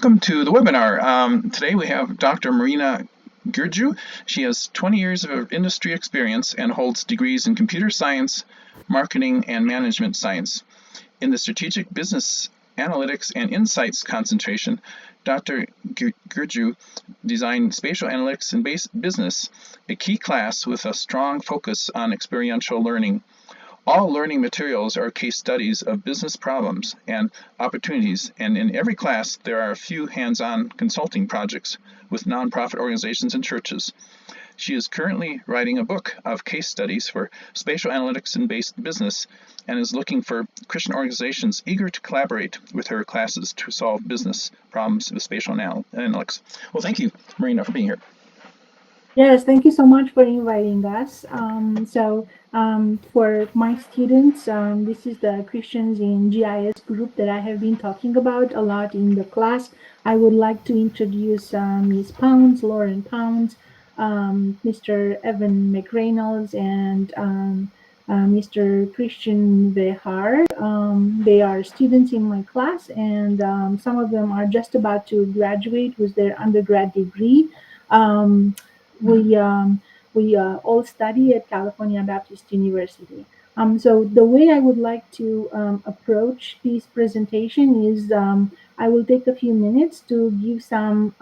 welcome to the webinar. Today we have Dr. Marina Gurju. She has 20 years of industry experience and holds degrees in computer science, marketing, and management science. In the strategic business analytics and insights concentration, Dr. Gurju designed Spatial Analytics in Business, a key class with a strong focus on experiential learning. All learning materials are case studies of business problems and opportunities, and in every class there are a few hands-on consulting projects with nonprofit organizations and churches. She is currently writing a book of case studies for spatial analytics in business and is looking for Christian organizations eager to collaborate with her classes to solve business problems with spatial analytics. Well, thank you, Marina, for being here. Yes, thank you so much for inviting us. For my students, this is the Christians in GIS group that I have been talking about a lot in the class. I would like to introduce Ms. Pounds, Lauren Pounds, Mr. Evan McReynolds, and Mr. Christian Behar. They are students in my class, and some of them are just about to graduate with their undergrad degree. We all study at California Baptist University. So the way I would like to approach this presentation is I will take a few minutes to give some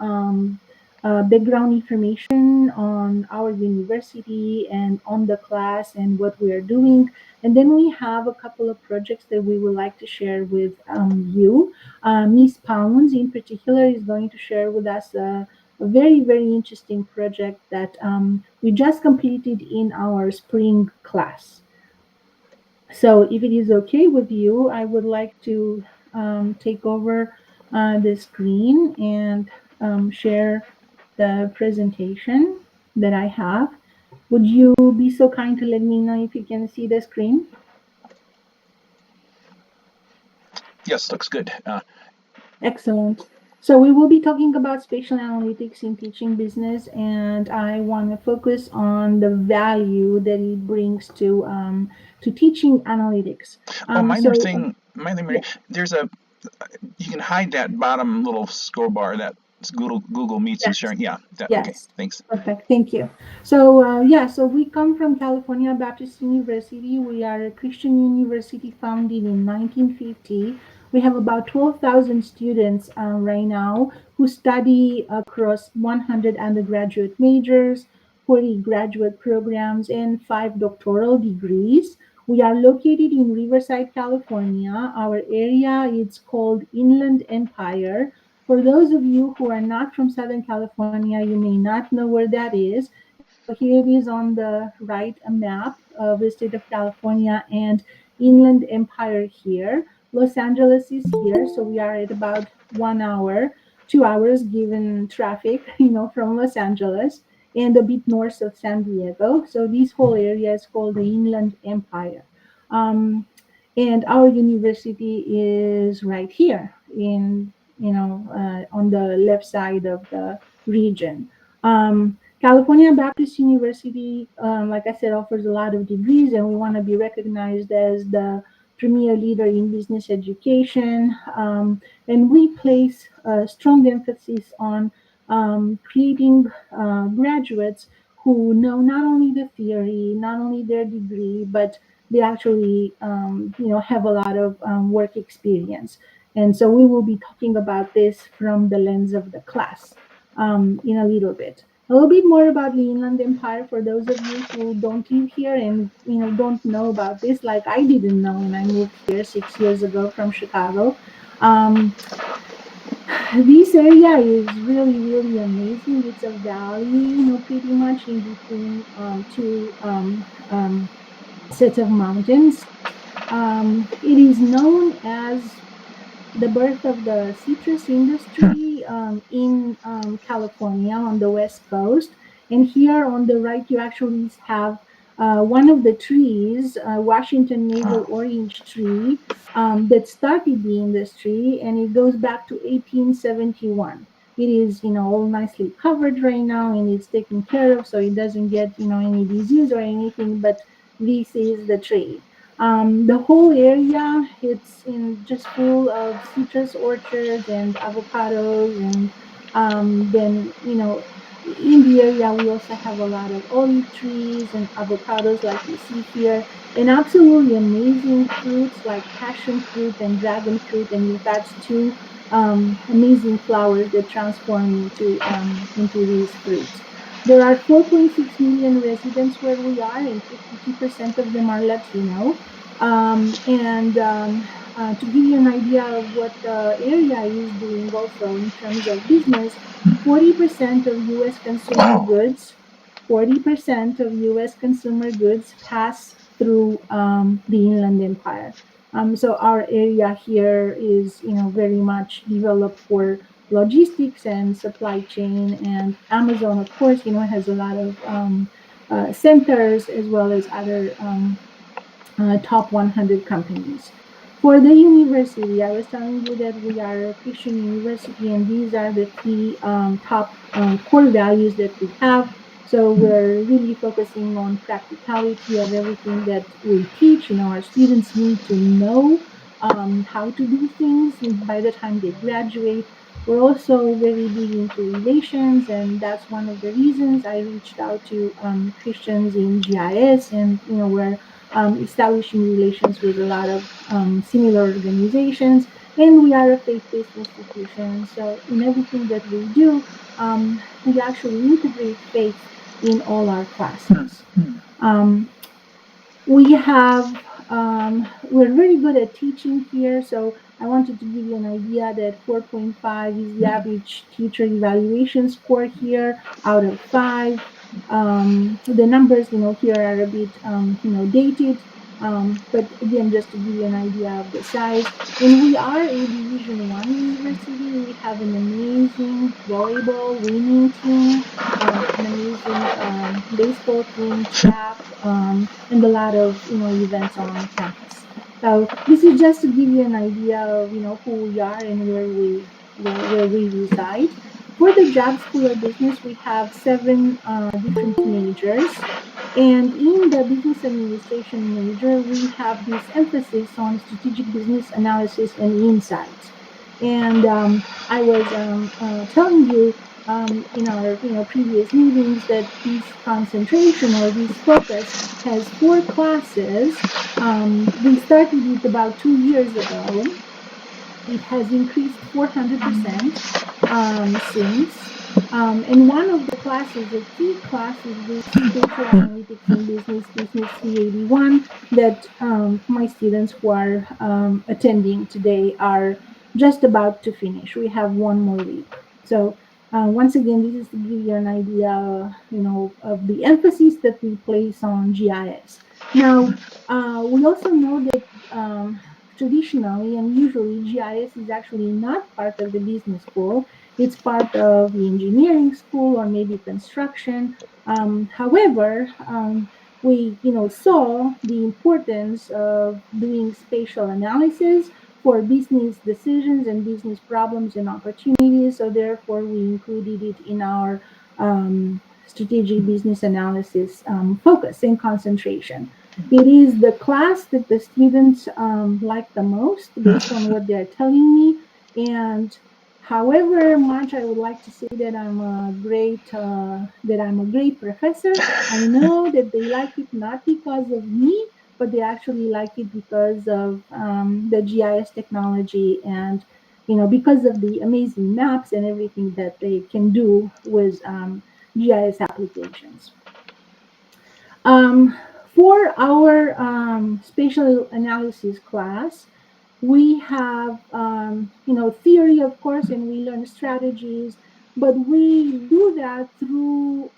background information on our university and on the class and what we are doing. And then we have a couple of projects that we would like to share with you. Ms. Pounds in particular is going to share with us a very, very interesting project that we just completed in our spring class. So if it is okay with you, I would like to take over the screen and share the presentation that I have. Would you be so kind to let me know if you can see the screen? Yes, looks good. Excellent. So we will be talking about spatial analytics in teaching business, and I want to focus on the value that it brings to teaching analytics. Minor thing, there's you can hide that bottom little score bar that Google Meets and sharing. Yeah, okay, thanks. Perfect, thank you. So so we come from California Baptist University. We are a Christian university founded in 1950. We have about 12,000 students right now who study across 100 undergraduate majors, 40 graduate programs, and 5 doctoral degrees. We are located in Riverside, California. Our area is called Inland Empire. For those of you who are not from Southern California, you may not know where that is. So here it is on the right, a map of the state of California and Inland Empire here. Los Angeles is here, so we are at about 1 hour, 2 hours given traffic, from Los Angeles and a bit north of San Diego. So this whole area is called the Inland Empire. And our university is right here on the left side of the region. California Baptist University, like I said, offers a lot of degrees, and we want to be recognized as the premier leader in business education. And we place a strong emphasis on creating graduates who know not only the theory, not only their degree, but they actually, have a lot of work experience. And so we will be talking about this from the lens of the class in a little bit. A little bit more about the Inland Empire for those of you who don't live here and don't know about this, like I didn't know when I moved here 6 years ago from Chicago. This area is really, really amazing. It's a valley, pretty much in between two sets of mountains. It is known as the birth of the citrus industry in California on the West Coast. And here on the right, you actually have one of the trees, Washington Navel Orange tree, that started the industry, and it goes back to 1871. It is, all nicely covered right now, and it's taken care of, so it doesn't get, any disease or anything. But this is the tree. The whole area, it's in just full of citrus orchards and avocados, and then in the area we also have a lot of olive trees and avocados like you see here, and absolutely amazing fruits like passion fruit and dragon fruit, and we've got two amazing flowers that transform into these fruits. There are 4.6 million residents where we are, and 52% of them are Latino. And To give you an idea of what the area is doing also in terms of business, 40% of US consumer Wow. goods, 40% of US consumer goods pass through the Inland Empire. So our area here is, very much developed for logistics and supply chain. And Amazon, of course, has a lot of centers as well as other top 100 companies. For the university, I was telling you that we are a Christian university, and these are the three top core values that we have. So we're really focusing on practicality of everything that we teach. Our students need to know how to do things by the time they graduate. We're also very big into relations, and that's one of the reasons I reached out to Christians in GIS, and we're establishing relations with a lot of similar organizations. And we are a faith-based institution, so in everything that we do, we actually integrate faith in all our classes. Um, we have we're very good at teaching here, so I wanted to give you an idea that 4.5 is the average teacher evaluation score here out of 5. The numbers here are a bit dated, but again, just to give you an idea of the size. And we are a division 1 university. We have an amazing volleyball winning team, an amazing baseball team, track, and a lot of events on campus. So this is just to give you an idea of who we are and where we reside. For the job school of business, we have 7 different majors. And in the business administration major, we have this emphasis on strategic business analysis and insights. And I was telling you in our previous meetings that this concentration or this focus has 4 classes. We started it about 2 years ago. It has increased 400% since. And one of the classes, a key class, is this spatial analytics in business 381, that my students who are attending today are just about to finish. We have one more week. So once again, this is to give you an idea, of the emphasis that we place on GIS. Now, we also know that traditionally and usually GIS is actually not part of the business school. It's part of the engineering school or maybe construction. However, we saw the importance of doing spatial analysis for business decisions and business problems and opportunities. So therefore, we included it in our strategic business analysis focus and concentration. It is the class that the students like the most based on what they're telling me. And however much I would like to say that I'm a great professor, I know that they like it not because of me, but they actually like it because of the GIS technology, and because of the amazing maps and everything that they can do with GIS applications. Um, for our spatial analysis class, we have theory, of course, and we learn strategies, but we do that through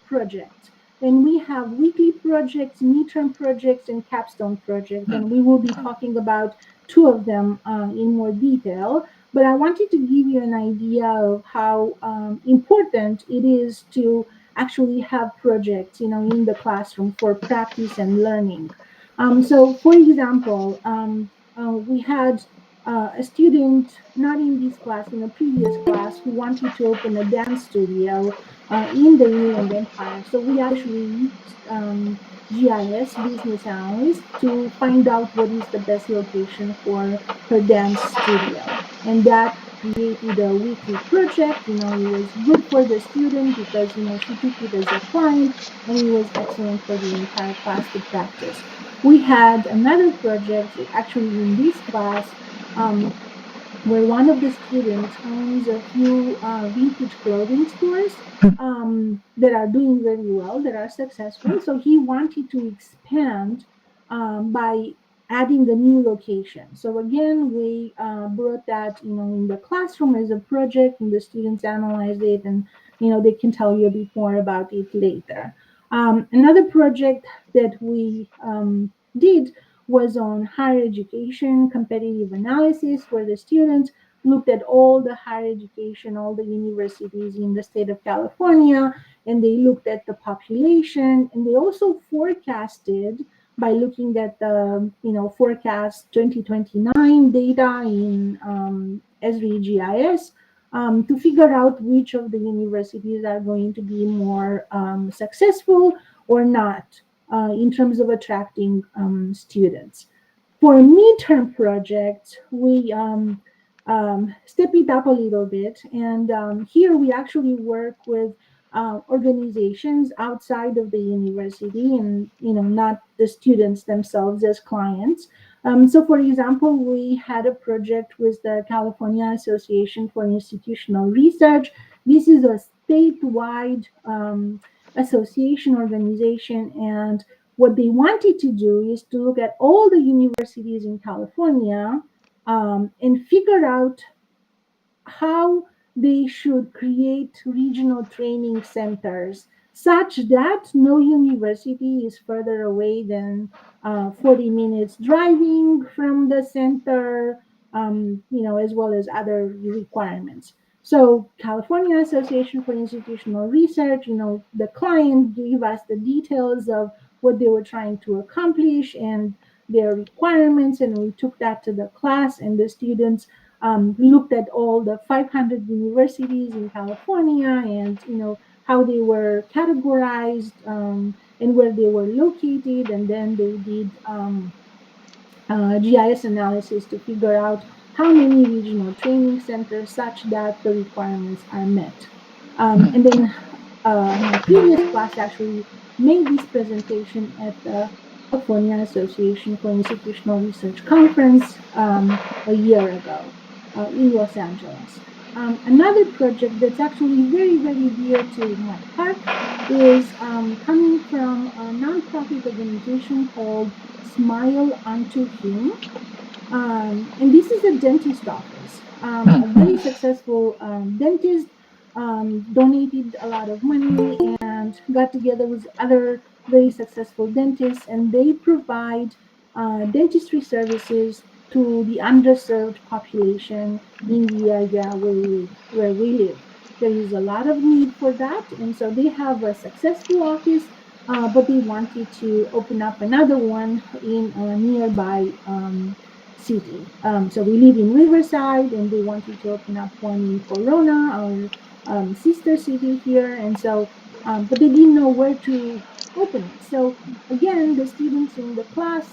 projects. And we have weekly projects, midterm projects, and capstone projects, and we will be talking about 2 of them in more detail. But I wanted to give you an idea of how important it is to actually have projects in the classroom for practice and learning. So for example, we had a student, not in this class, in a previous class, who wanted to open a dance studio. in the Inland Empire. So we actually used GIS business analyst to find out what is the best location for her dance studio. And that created a weekly project. It was good for the student because, she took it as a client, and it was excellent for the entire class to practice. We had another project actually in this class, where one of the students owns a few vintage clothing stores that are doing very well, that are successful. So he wanted to expand by adding the new location. So again, we brought that, in the classroom as a project, and the students analyzed it, and they can tell you a bit more about it later. Another project that we did was on higher education competitive analysis, where the students looked at all the higher education, all the universities in the state of California, and they looked at the population, and they also forecasted by looking at the forecast 2029 data in Esri GIS, to figure out which of the universities are going to be more successful or not in terms of attracting students. For midterm projects, we step it up a little bit, and here we actually work with organizations outside of the university, and not the students themselves as clients. So, for example, we had a project with the California Association for Institutional Research. This is a statewide association organization, and what they wanted to do is to look at all the universities in California and figure out how they should create regional training centers such that no university is further away than 40 minutes driving from the center, as well as other requirements. So, California Association for Institutional Research, the client gave us the details of what they were trying to accomplish and their requirements, and we took that to the class, and the students looked at all the 500 universities in California, and how they were categorized, and where they were located, and then they did GIS analysis to figure out how many regional training centers such that the requirements are met. And then my previous class actually made this presentation at the California Association for Institutional Research conference a year ago in Los Angeles. Another project that's actually very, very dear to my heart is coming from a nonprofit organization called Smile Unto Him. And this is a dentist office. A very successful dentist donated a lot of money and got together with other very successful dentists, and they provide dentistry services to the underserved population in the area where we live. There is a lot of need for that, and so they have a successful office, but they wanted to open up another one in a nearby city. So we live in Riverside, and they wanted to open up one in Corona, our sister city here. And so, but they didn't know where to open it. So again, the students in the class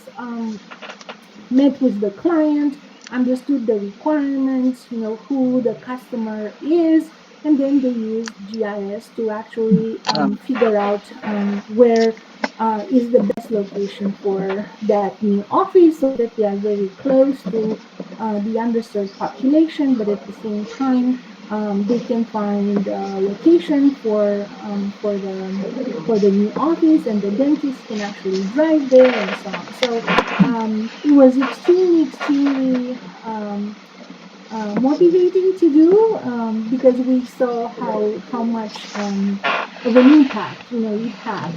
met with the client, understood the requirements, who the customer is, and then they used GIS to actually figure out where is the best location for that new office, so that they are very close to the underserved population, but at the same time, they can find a location for the new office, and the dentist can actually drive there, and so on. So it was extremely motivating to do, because we saw how much of an impact it had.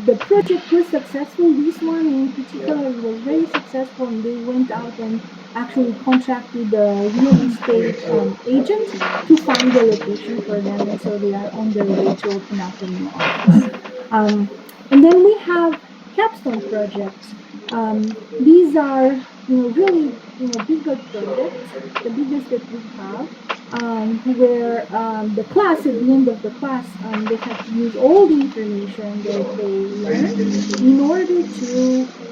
The project was successful. This one in particular, it was very successful, and they went out and actually contracted a real estate agent to find the location for them, and so they are on their way to open up a new office. Um, and then we have capstone projects. These are really bigger projects, the biggest that we have. where the class, at the end of the class, they had to use all the information that they learned in order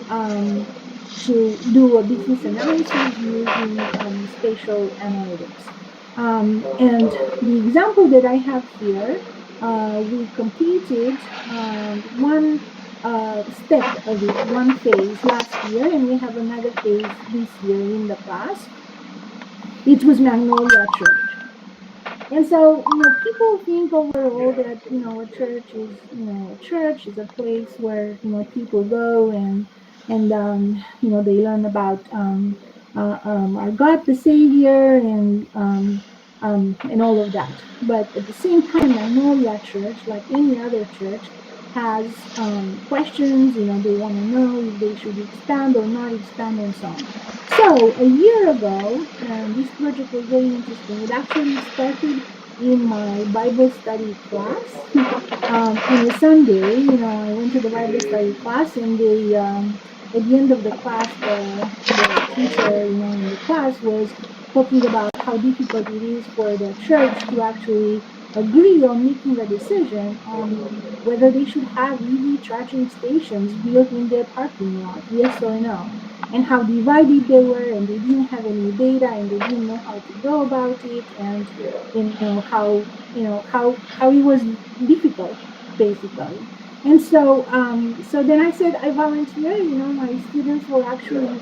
um, to do a business analysis using spatial analytics. And the example that I have here, we completed one step of it, one phase last year, and we have another phase this year in the class. It was Magnolia Church. And so, people think overall that, a church is, a church is a place where, people go and they learn about our God, the Savior, and all of that. But at the same time, Magnolia Church, like any other church, has questions. They want to know if they should expand or not expand, and so on. So a year ago, this project was very interesting. It actually started in my Bible study class. In a Sunday, I went to the Bible study class, and they, at the end of the class, the teacher, in the class was talking about how difficult it is for the church to actually agree on making a decision on whether they should have EV charging stations built in their parking lot, yes or no, and how divided they were, and they didn't have any data, and they didn't know how to go about it, and how it was difficult, basically. And so then I said, I volunteer. My students will actually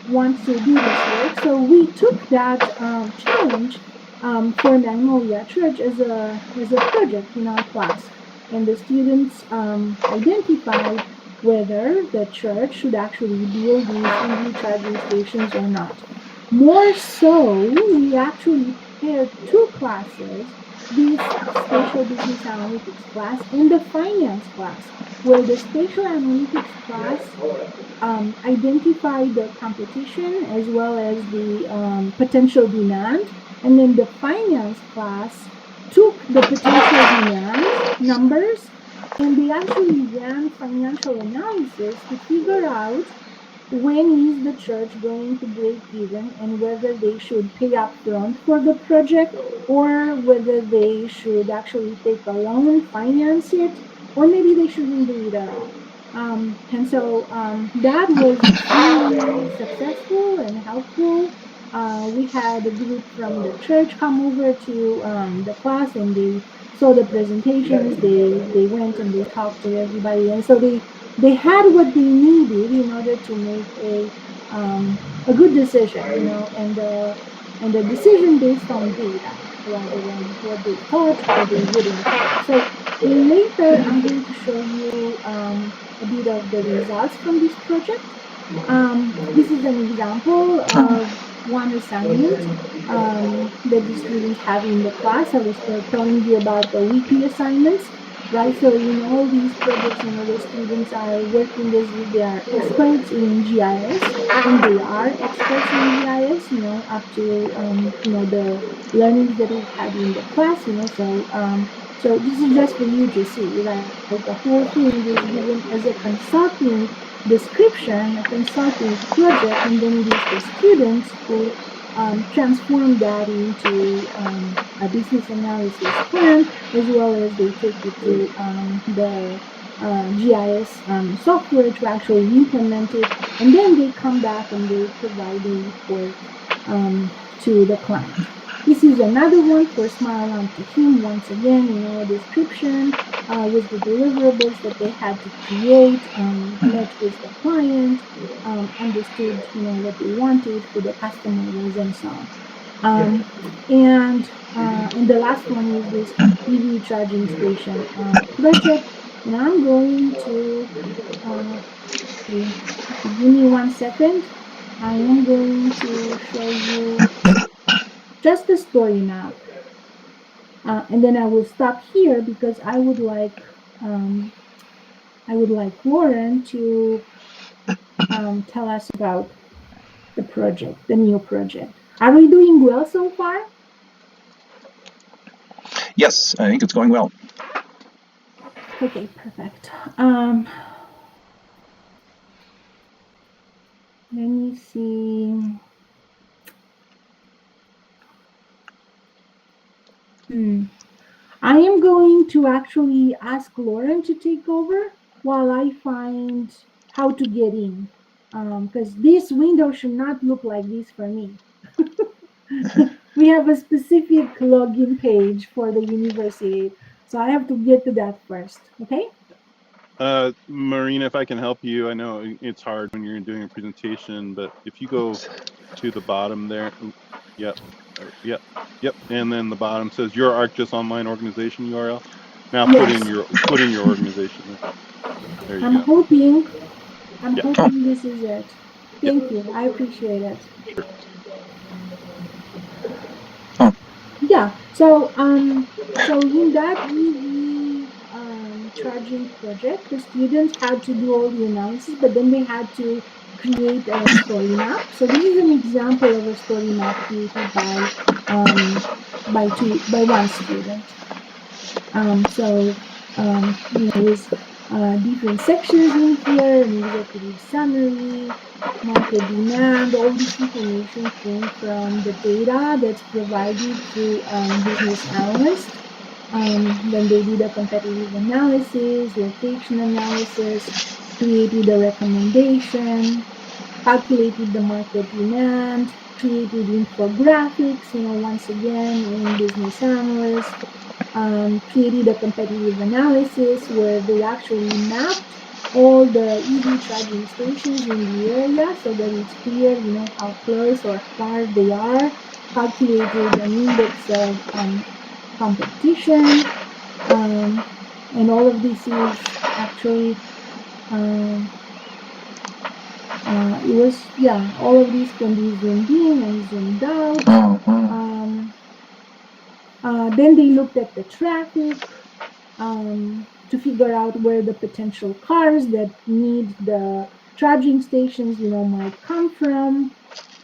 want to do this work. So we took that challenge for Magnolia Church as a project in our class, and the students identified whether the church should actually build these EV charging stations or not. More so, we actually paired two classes, this spatial business analytics class and the finance class, where the spatial analytics class identified the competition as well as the potential demand. And then the finance class took the potential demand numbers, and they actually ran financial analysis to figure out when is the church going to break even, and whether they should pay up front for the project, or whether they should actually take a loan, finance it, or maybe they shouldn't do it at all. And so that was extremely successful and helpful. We had a group from the church come over to the class, and they saw the presentations. They went and they talked to everybody, and so they had what they needed in order to make a good decision, and a decision based on data rather than what they thought or they wouldn't thought. So later, I'm going to show you a bit of the results from this project. This is an example of one assignment that the students have in the class. I was telling you about the weekly assignments, right? So in all these projects, the students are working as if they are experts in GIS, and they are experts in GIS, up to, the learnings that we've had in the class, so this is just for you to see, right? The whole thing is given as a consulting description, a consulting project, and then it is the students who transform that into a business analysis plan, as well as they take it to the GIS software to actually implement it, and then they come back and they provide a report to the client. This is another one for Smile on to Him. Once again, a description with the deliverables that they had to create, met with the client, understood, what they wanted, who the customer was, and so on. And the last one is this EV charging station project. And I'm going to, if you give me 1 second, I am going to show you just the story map. And then I will stop here because um, I would like Lauren to tell us about the project, the new project. Are we doing well so far? Yes, I think it's going well. Okay, perfect. Let me see. Hmm. I am going to actually ask Lauren to take over while I find how to get in. Because this window should not look like this for me. We have a specific login page for the university. So I have to get to that first. Okay? Marina, if I can help you, I know it's hard when you're doing a presentation, but if you go to the bottom there, yep, yep, yep, and then the bottom says your ArcGIS online organization URL. Now put in Yes. your organization there. There you I'm go. hoping I'm Yeah, Oh, hoping this is it. yeah, Thank you. I appreciate it. sure. oh, Yeah. So in that EV charging project, the students had to do all the analysis, but then they had to create a story map. So this is an example of a story map created um, by one student. So with different sections in here, an executive summary, market demand, all this information came from the data that's provided through business analysts. Then they did a competitive analysis, location analysis, created a recommendation, calculated the market demand, created infographics, once again in business analyst, created a competitive analysis where they actually mapped all the EV charging stations in the area so that it's clear, how close or far they are, calculated an index of competition, um, and all of this is actually um, it was, yeah, all of these can be zoomed in and zoomed out. oh, wow. Um, then they looked at the traffic to figure out where the potential cars that need the charging stations, might come from.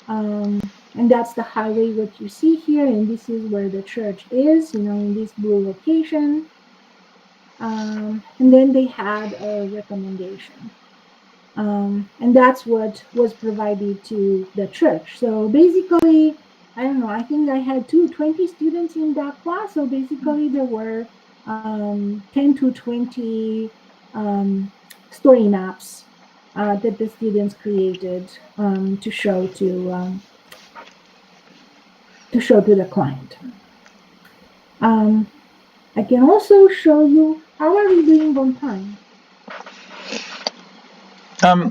And that's the highway, what you see here. And this is where the church is, in this blue location. And then they had a recommendation. And that's what was provided to the church. So basically, I don't know, I think I had 20 students in that class. So basically, there were 10 to 20 um, story maps that the students created to show to the client. Um, I can also show you how are we doing on time.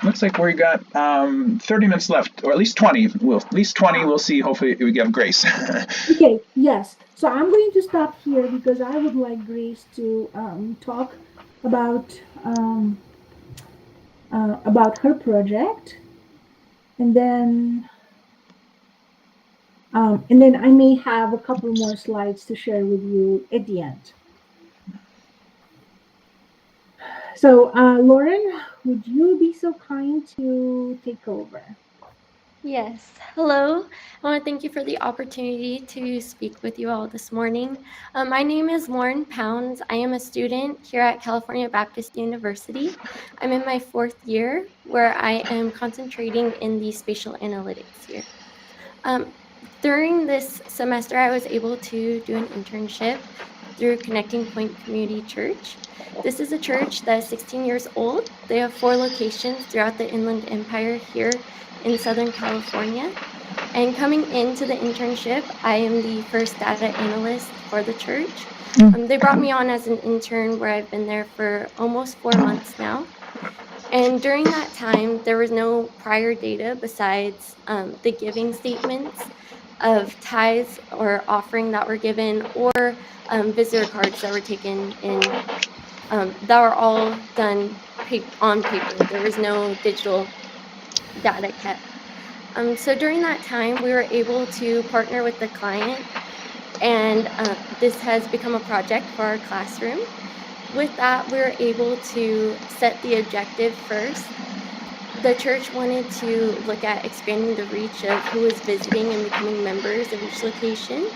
Looks like we got 30 minutes left, or at least 20. At least 20. We'll see. Hopefully, we have Grace. Okay, yes. So I'm going to stop here because I would like Grace to talk about about her project, and then I may have a couple more slides to share with you at the end. So, Lauren, would you be so kind to take over? Yes. Hello. I want to thank you for the opportunity to speak with you all this morning. My name is Lauren Pounds. I am a student here at California Baptist University. I'm in my 4th year where I am concentrating in the spatial analytics here. During this semester, I was able to do an internship through Connecting Point Community Church. This is a church that is 16 years old. They have 4 locations throughout the Inland Empire here in Southern California. And coming into the internship, I am the first data analyst for the church. They brought me on as an intern where I've been there for almost 4 months now. And during that time, there was no prior data besides the giving statements of tithes or offering that were given or visitor cards that were taken in that were all done on paper. There was no digital data kept. So during that time, we were able to partner with the client, and this has become a project for our classroom. With that, we were able to set the objective first. The church wanted to look at expanding the reach of who is visiting and becoming members of each location.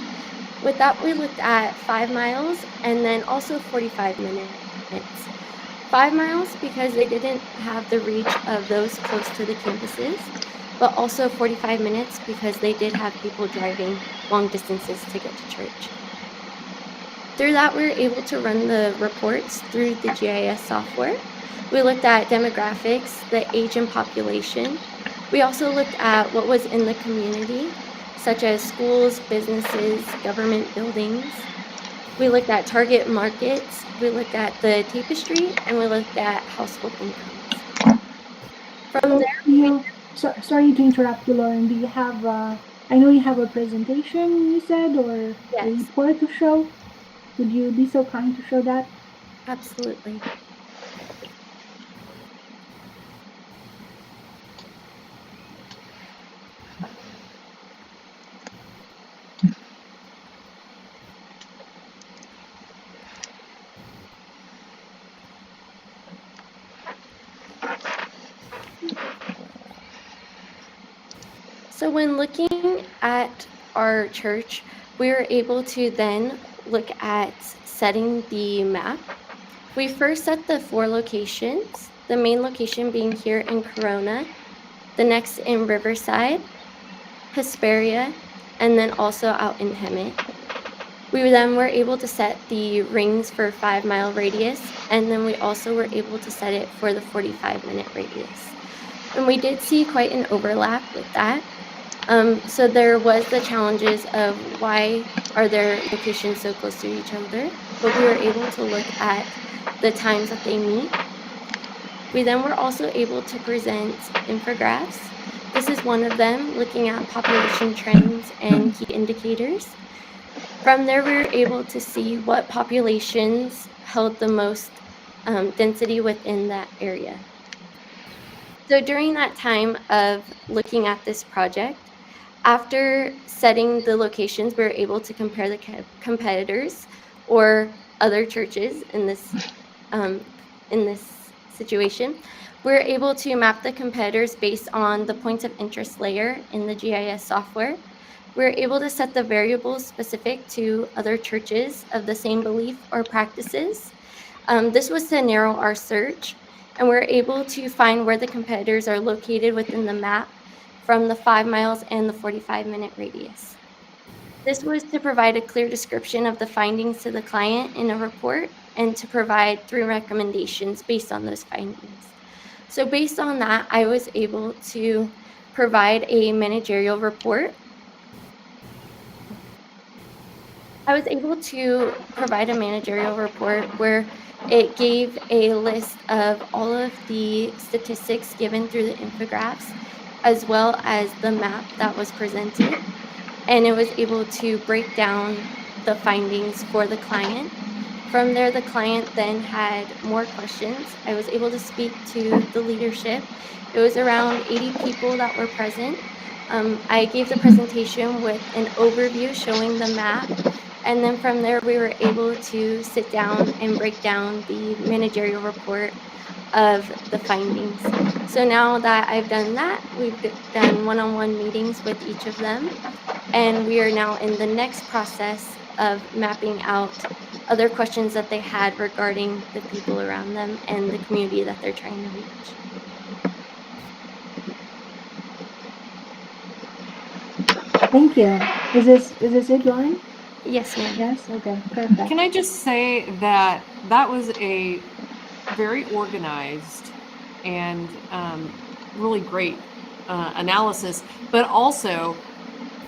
With that, we looked at 5 miles and then also 45 minutes. 5 miles because they didn't have the reach of those close to the campuses, but also 45 minutes because they did have people driving long distances to get to church. Through that, we were able to run the reports through the GIS software. We looked at demographics, the age and population. We also looked at what was in the community, such as schools, businesses, government buildings. We looked at target markets, we looked at the tapestry, and we looked at household incomes. From there, Sorry to interrupt you, Lauren. Do you have, I know you have a presentation, you said, or a yes, report to show? Would you be so kind to show that? absolutely. So when looking at our church, we were able to then look at setting the map. We first set the 4 locations, the main location being here in Corona, the next in Riverside, Hesperia, and then also out in Hemet. We then were able to set the rings for 5-mile radius, and then we also were able to set it for the 45-minute radius. And we did see quite an overlap with that. So there was the challenges of why are their locations so close to each other, but we were able to look at the times that they meet. We then were also able to present infographics. This is one of them, looking at population trends and key indicators. From there, we were able to see what populations held the most density within that area. So during that time of looking at this project, after setting the locations, we were able to compare the competitors or other churches in this situation. We're able to map the competitors based on the points of interest layer in the GIS software. We're able to set the variables specific to other churches of the same belief or practices. This was to narrow our search, and we're able to find where the competitors are located within the map from the 5 miles and the 45-minute radius. This was to provide a clear description of the findings to the client in a report and to provide 3 recommendations based on those findings. So based on that, I was able to provide a managerial report. I was able to provide a managerial report where it gave a list of all of the statistics given through the infographics, as well as the map that was presented. And it was able to break down the findings for the client. From there, the client then had more questions. I was able to speak to the leadership. It was around 80 people that were present. I gave the presentation with an overview showing the map. And then from there, we were able to sit down and break down the managerial report of the findings. So now that I've done that, we've done one-on-one meetings with each of them. And we are now in the next process of mapping out other questions that they had regarding the people around them and the community that they're trying to reach. Thank you. Is this it, Lauren? Yes, ma'am. Yes? Okay, perfect. Can I just say that that was a very organized and really great analysis, but also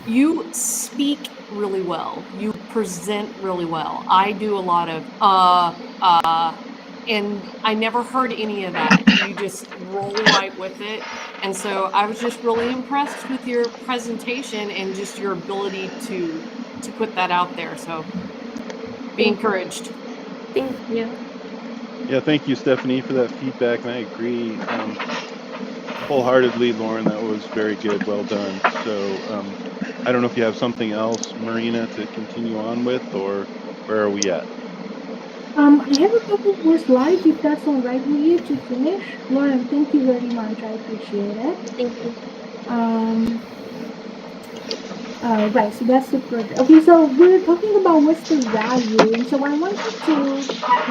you speak really well. You present really well. I do a lot of and I never heard any of that. You just roll right with it. And so I was just really impressed with your presentation and just your ability to put that out there. So be encouraged. Thank you. Yeah, thank you, Stephanie, for that feedback, and I agree wholeheartedly, Lauren. That was very good, well done. So I don't know if you have something else, Marina, to continue on with, or where are we at? I have a couple more slides, if that's all right with you, to finish. Lauren, thank you very much. I appreciate it. Thank you. Right, so that's the project. Okay, so we're talking about what's the value, and so I wanted to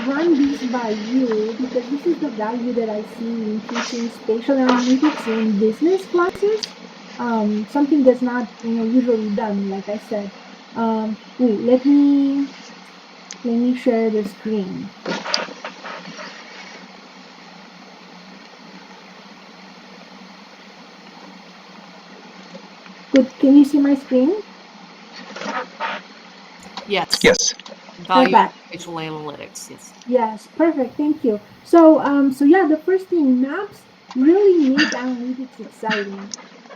run this by you because this is the value that I see in teaching spatial analytics in business classes. Something that's not usually done, like I said. Wait, let me Let me share the screen. Good. Can you see my screen? Yes. Yes. Value Perfect. spatial analytics. Yes. Yes, perfect. Thank you. So yeah, the first thing, maps really make analytics exciting.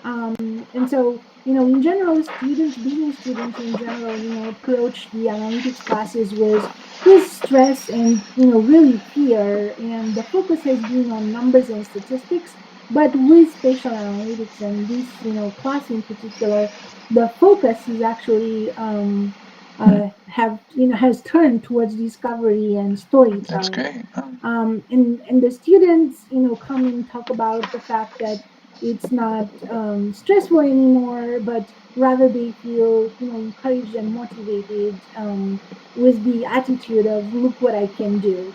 And so, in general, students, business students in general, approach the analytics classes with stress and, really fear. And the focus has been on numbers and statistics, but with spatial analytics and this, class in particular, the focus is actually has turned towards discovery and That's storytelling. great. And the students come and talk about the fact that it's not stressful anymore, but rather they feel encouraged and motivated, with the attitude of look what I can do,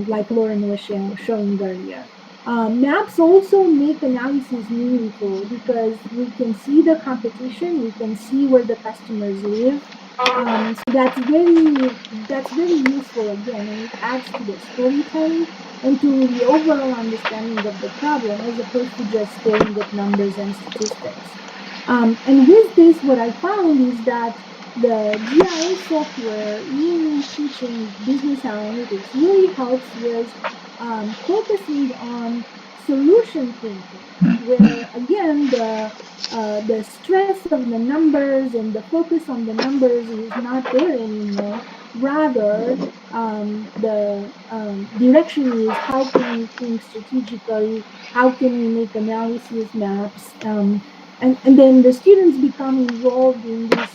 like Lauren was showing earlier. Maps also make analysis meaningful because we can see the competition, we can see where the customers live. So that's very useful again, and it adds to the storytelling and to the overall understanding of the problem as opposed to just staring at numbers and statistics. And with this, what I found is that the GIS software in teaching business analytics really helps with focusing on solution thinking, where again the stress of the numbers and the focus on the numbers is not there anymore. Rather, the direction is how can we think strategically, how can we make analysis maps, and then the students become involved in this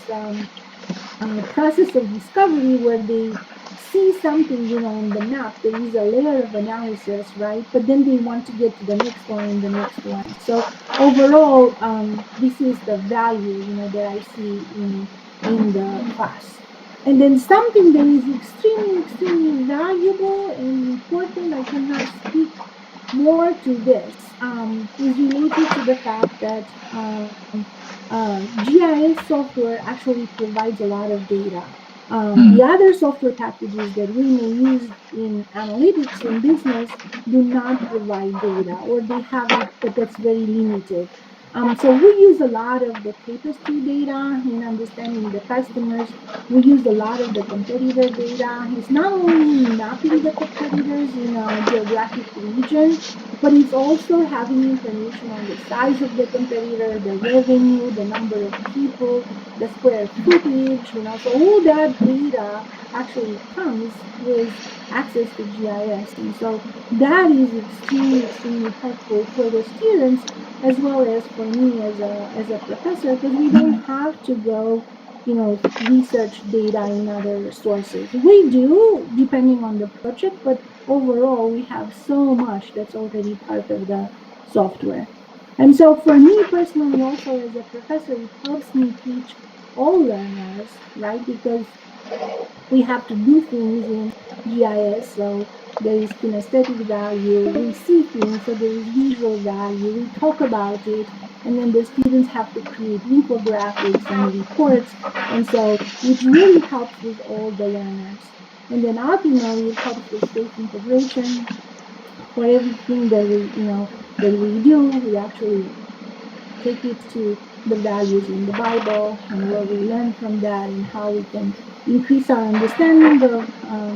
process of discovery where they see something on the map. There is a layer of analysis, right? But then they want to get to the next one and the next one. So overall, this is the value that I see in the class. And then something that is extremely valuable and important, I cannot speak more to this, is related to the fact that GIS software actually provides a lot of data. The other software packages that we may use in analytics in business do not provide data, or they have it, but that's very limited. So we use a lot of the tapestry data in understanding the customers. We use a lot of the competitor data. It's not only mapping the competitors in a geographic region, but it's also having information on the size of the competitor, the revenue, the number of people, the square footage, so all that data actually comes with access to GIS. And so that is extremely helpful for the students as well as for me as a professor, because we don't have to go research data in other sources. We do depending on the project, but overall we have so much that's already part of the software. And so for me personally, also as a professor, it helps me teach all learners, right? Because we have to do things in GIS. So there is kinesthetic value, we see things, so there is visual value, we talk about it, and then the students have to create infographics and reports. And so it really helps with all the learners. And then ultimately it helps with faith integration. For everything that we do, we actually take it to the values in the Bible and what we learn from that, and how we can increase our understanding of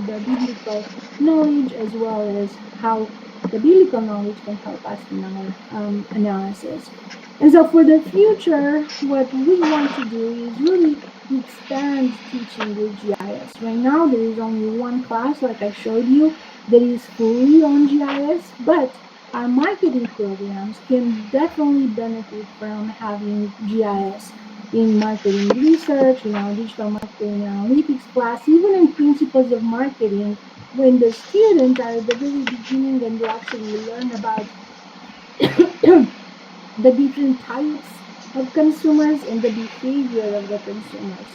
the biblical knowledge, as well as how the biblical knowledge can help us in our analysis. And so for the future, what we want to do is really expand teaching with GIS. Right now, there is only one class, like I showed you, that is fully on GIS, but our marketing programs can definitely benefit from having GIS in marketing research, in our digital marketing analytics class, even in principles of marketing, when the students are at the very beginning and they actually learn about the different types of consumers and the behavior of the consumers.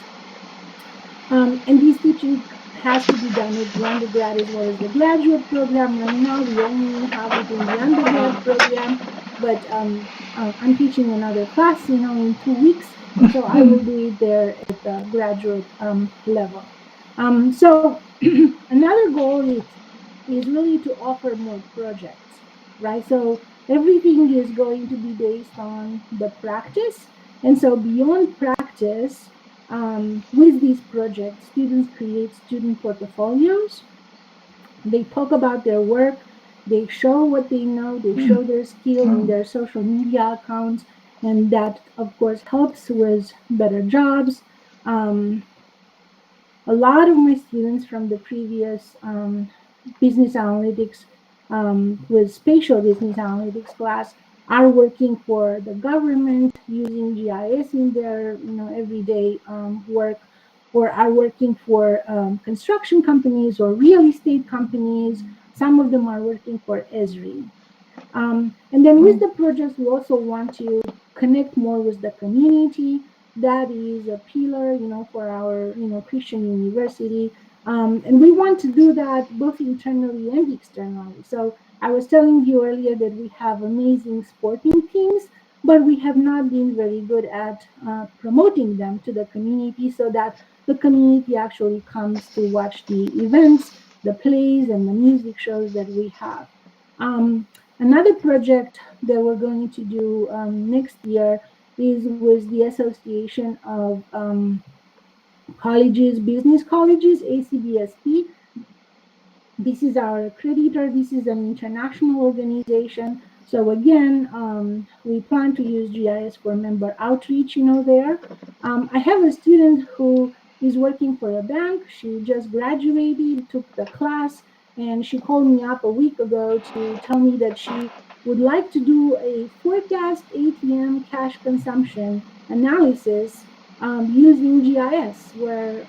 And this teaching has to be done at the undergrad as well as the graduate program. Right now, we only have it in the undergrad program, but I'm teaching another class, in 2 weeks. So I will do it there at the graduate level. So Another goal is really to offer more projects, right? So everything is going to be based on the practice. And so beyond practice, with these projects, students create student portfolios. They talk about their work, they show what they know, they show their skill in their social media accounts, and that, of course, helps with better jobs. Um, a lot of my students from the previous business analytics with spatial business analytics class are working for the government using GIS in their everyday work, or are working for construction companies or real estate companies. Some of them are working for Esri. And then with the projects, we also want to connect more with the community. That is a pillar, for our, Christian university. And we want to do that both internally and externally. So I was telling you earlier that we have amazing sporting teams, but we have not been very good at promoting them to the community so that the community actually comes to watch the events, the plays, and the music shows that we have. Um, Another project that we're going to do next year is with the Association of Colleges, Business Colleges, ACBSP. This is our accreditor. This is an international organization. So again, we plan to use GIS for member outreach, there. I have a student who is working for a bank. She just graduated, took the class, and she called me up a week ago to tell me that she would like to do a forecast ATM cash consumption analysis using GIS, where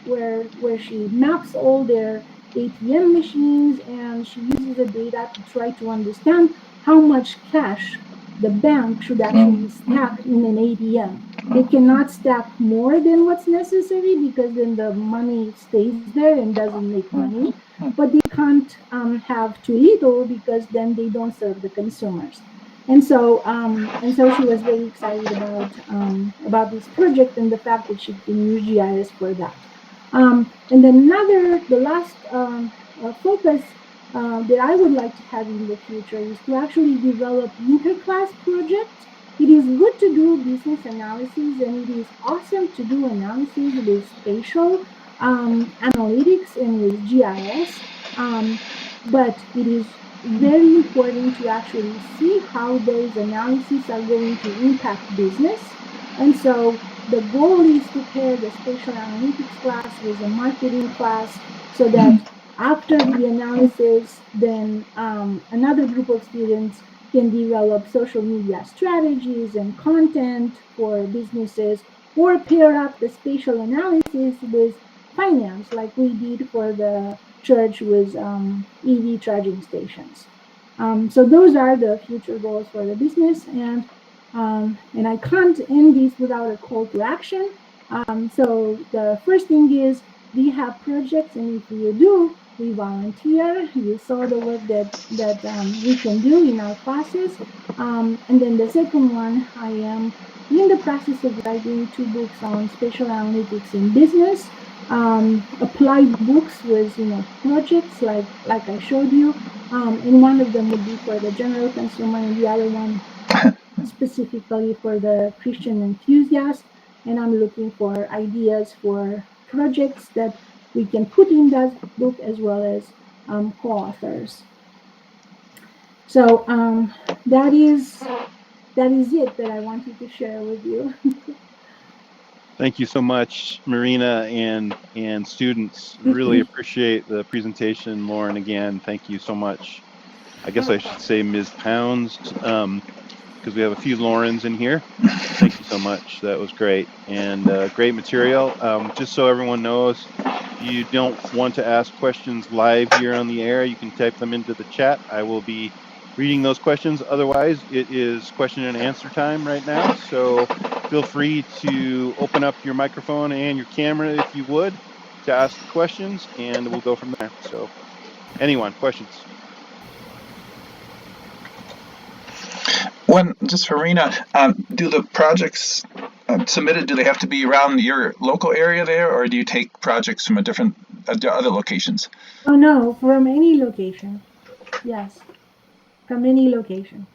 she maps all their ATM machines, and she uses the data to try to understand how much cash the bank should actually stack in an ATM. They cannot stack more than what's necessary because then the money stays there and doesn't make money. But they can't have too little because then they don't serve the consumers. And so she was very excited about this project and the fact that she can use GIS for that. And then the last focus that I would like to have in the future is to actually develop interclass projects. It is good to do business analysis, and it is awesome to do analysis with spatial analytics and with GIS. But it is very important to actually see how those analyses are going to impact business. And so the goal is to pair the spatial analytics class with a marketing class so that after the analysis, then another group of students can develop social media strategies and content for businesses, or pair up the spatial analysis with finance, like we did for the church with EV charging stations. So those are the future goals for the business, and I can't end this without a call to action. So the first thing is, do you have projects? And if you do, we volunteer. You saw the work that we can do in our classes. And then the second one, I am in the process of writing 2 books on spatial analytics in business, applied books with projects like I showed you, and one of them would be for the general consumer, and the other one specifically for the Christian enthusiast. And I'm looking for ideas for projects that we can put in that book, as well as co-authors. So that is it that I wanted to share with you. Thank you so much, Marina, and students. Really appreciate the presentation. Lauren, again, thank you so much. I guess I should say Ms. Pounds, because we have a few Laurens in here. Thank you so much. That was great, and great material. Just so everyone knows, if you don't want to ask questions live here on the air, you can type them into the chat. I will be reading those questions. Otherwise, it is question and answer time right now. So feel free to open up your microphone and your camera if you would to ask the questions, and we'll go from there. So anyone, questions? Just for Rena, do the projects submitted, do they have to be around your local area there, or do you take projects from a different other locations? Oh no, from any location. Yes, from any location.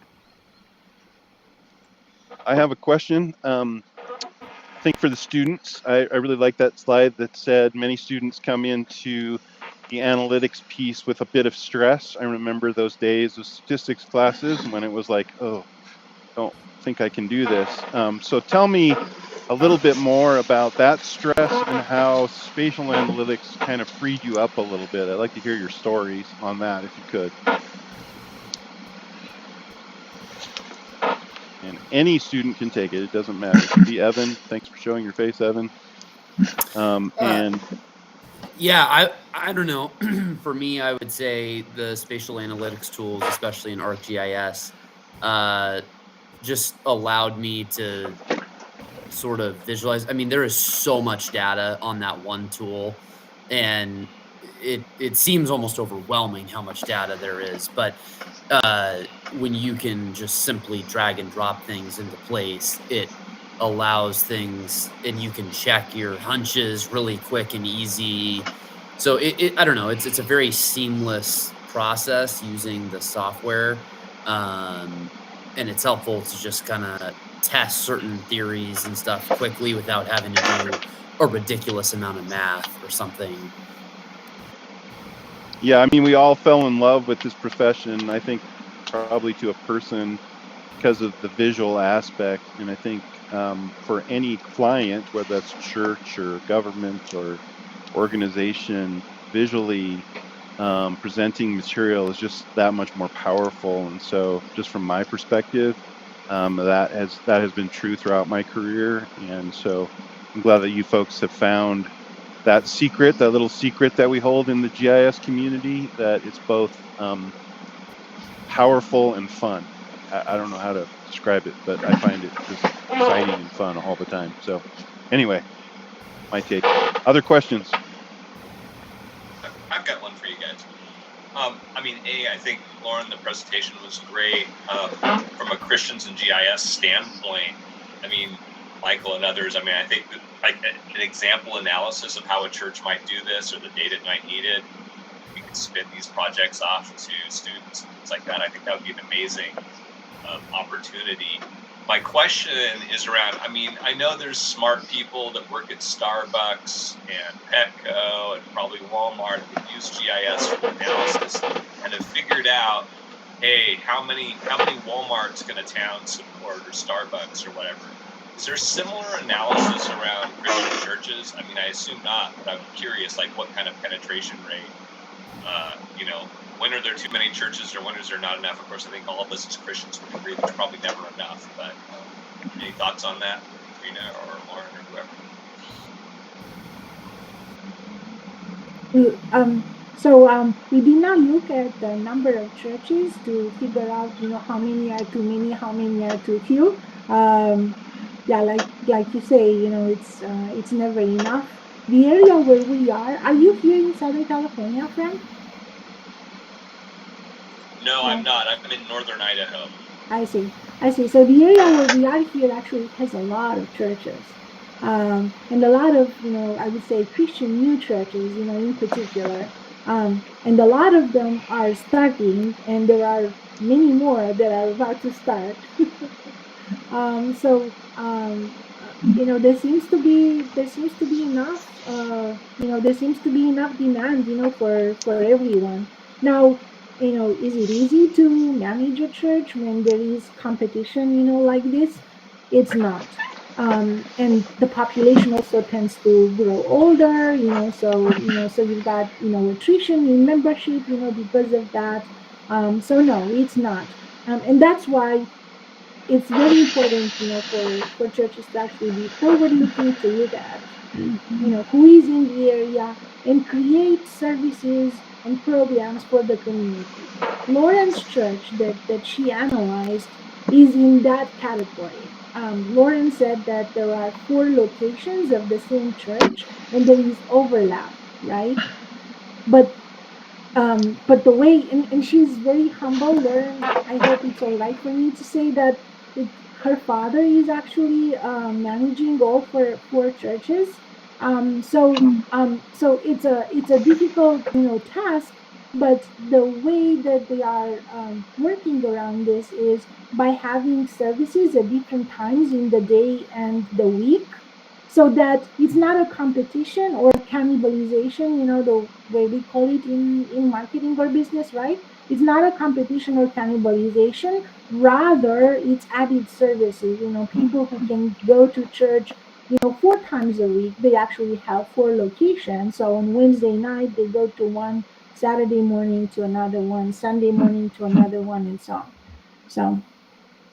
I have a question. I think for the students, I really like that slide that said many students come into the analytics piece with a bit of stress. I remember those days of statistics classes when it was like, oh, don't think I can do this. So tell me a little bit more about that stress and how spatial analytics kind of freed you up a little bit. I'd like to hear your stories on that if you could. And any student can take it. It doesn't matter. It could be Evan. Thanks for showing your face, Evan. And Yeah, I don't know. For me, I would say the spatial analytics tools, especially in ArcGIS, uh, just allowed me to sort of visualize. I mean, there is so much data on that one tool, and it seems almost overwhelming how much data there is. But when you can just simply drag and drop things into place, it allows things, and you can check your hunches really quick and easy. So I don't know, it's a very seamless process using the software. And it's helpful to just kind of test certain theories and stuff quickly without having to do a ridiculous amount of math or something. yeah, I mean, we all fell in love with this profession, I think probably to a person because of the visual aspect. And I think for any client, whether that's church or government or organization, visually presenting material is just that much more powerful. And so just from my perspective, that has been true throughout my career. And so I'm glad that you folks have found that secret, that little secret that we hold in the GIS community, that it's both powerful and fun. I don't know how to describe it, but I find it just exciting and fun all the time. So anyway, my take. Other questions? I've got one for you guys. I mean, I think, Lauren, the presentation was great. From a Christians and GIS standpoint, I mean, Michael and others, I mean, I think that, like an example analysis of how a church might do this or the data it might need it, we could spin these projects off to students and things like that. I think that would be an amazing opportunity. My question is around, I mean, I know there's smart people that work at Starbucks and Petco and probably Walmart that use GIS for analysis and have figured out, hey, how many Walmarts can a town support, or Starbucks or whatever. Is there similar analysis around Christian churches? I mean, I assume not, but I'm curious, like what kind of penetration rate, when are there too many churches or when is there not enough? Of course, I think all of us as Christians would agree there's probably never enough, but any thoughts on that, Rena or Lauren or whoever? We did not look at the number of churches to figure out, how many are too many, how many are too few. Yeah, like you say, it's never enough. The area where we are you here in Southern California, friend? No, I'm not. I'm in northern Idaho. I see. So the area where we are here actually has a lot of churches. And a lot of, I would say Christian new churches, in particular. And a lot of them are starting, and there are many more that are about to start. There seems to be enough, there seems to be enough demand, for everyone. Now, is it easy to manage a church when there is competition, like this? It's not. And the population also tends to grow older, so you've got, attrition in membership, because of that. So no, it's not. And that's why it's very important, for churches to actually be forward-looking, to look at, who is in the area and create services and programs for the community. Lauren's church that she analyzed is in that category. Lauren said that there are 4 locations of the same church and there is overlap, right? But the way, and she's very humble, Lauren. I hope it's all right for me to say that her father is actually managing all 4 churches, So it's a difficult task, but the way that they are working around this is by having services at different times in the day and the week, so that it's not a competition or cannibalization, the way we call it in marketing or business, right? It's not a competition or cannibalization, rather it's added services. People who can go to church 4 times a week, they actually have 4 locations. So on Wednesday night they go to one, Saturday morning to another one, Sunday morning to another one, and so on. So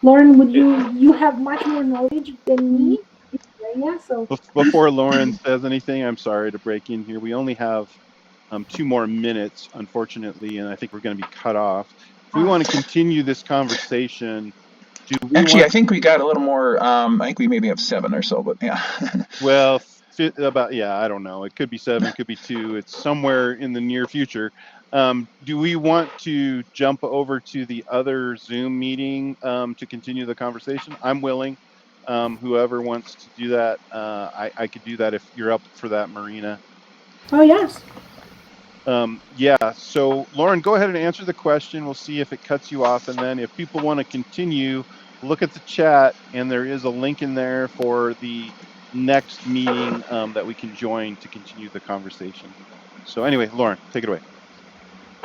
Lauren, would you have much more knowledge than me in this area, so please. Before Lauren says anything, I'm sorry to break in here. We only have 2 more minutes, unfortunately, and I think we're going to be cut off. If we want to continue this conversation, do we Actually, I want? think we got a little more. I think we maybe have 7 or so, but yeah. Well, I don't know. It could be 7, could be 2. It's somewhere in the near future. Do we want to jump over to the other Zoom meeting to continue the conversation? I'm willing. Whoever wants to do that, I could do that if you're up for that, Marina. Oh, yes. Yeah, so Lauren, go ahead and answer the question. We'll see if it cuts you off. And then if people want to continue, look at the chat, and there is a link in there for the next meeting that we can join to continue the conversation. So anyway, Lauren, take it away.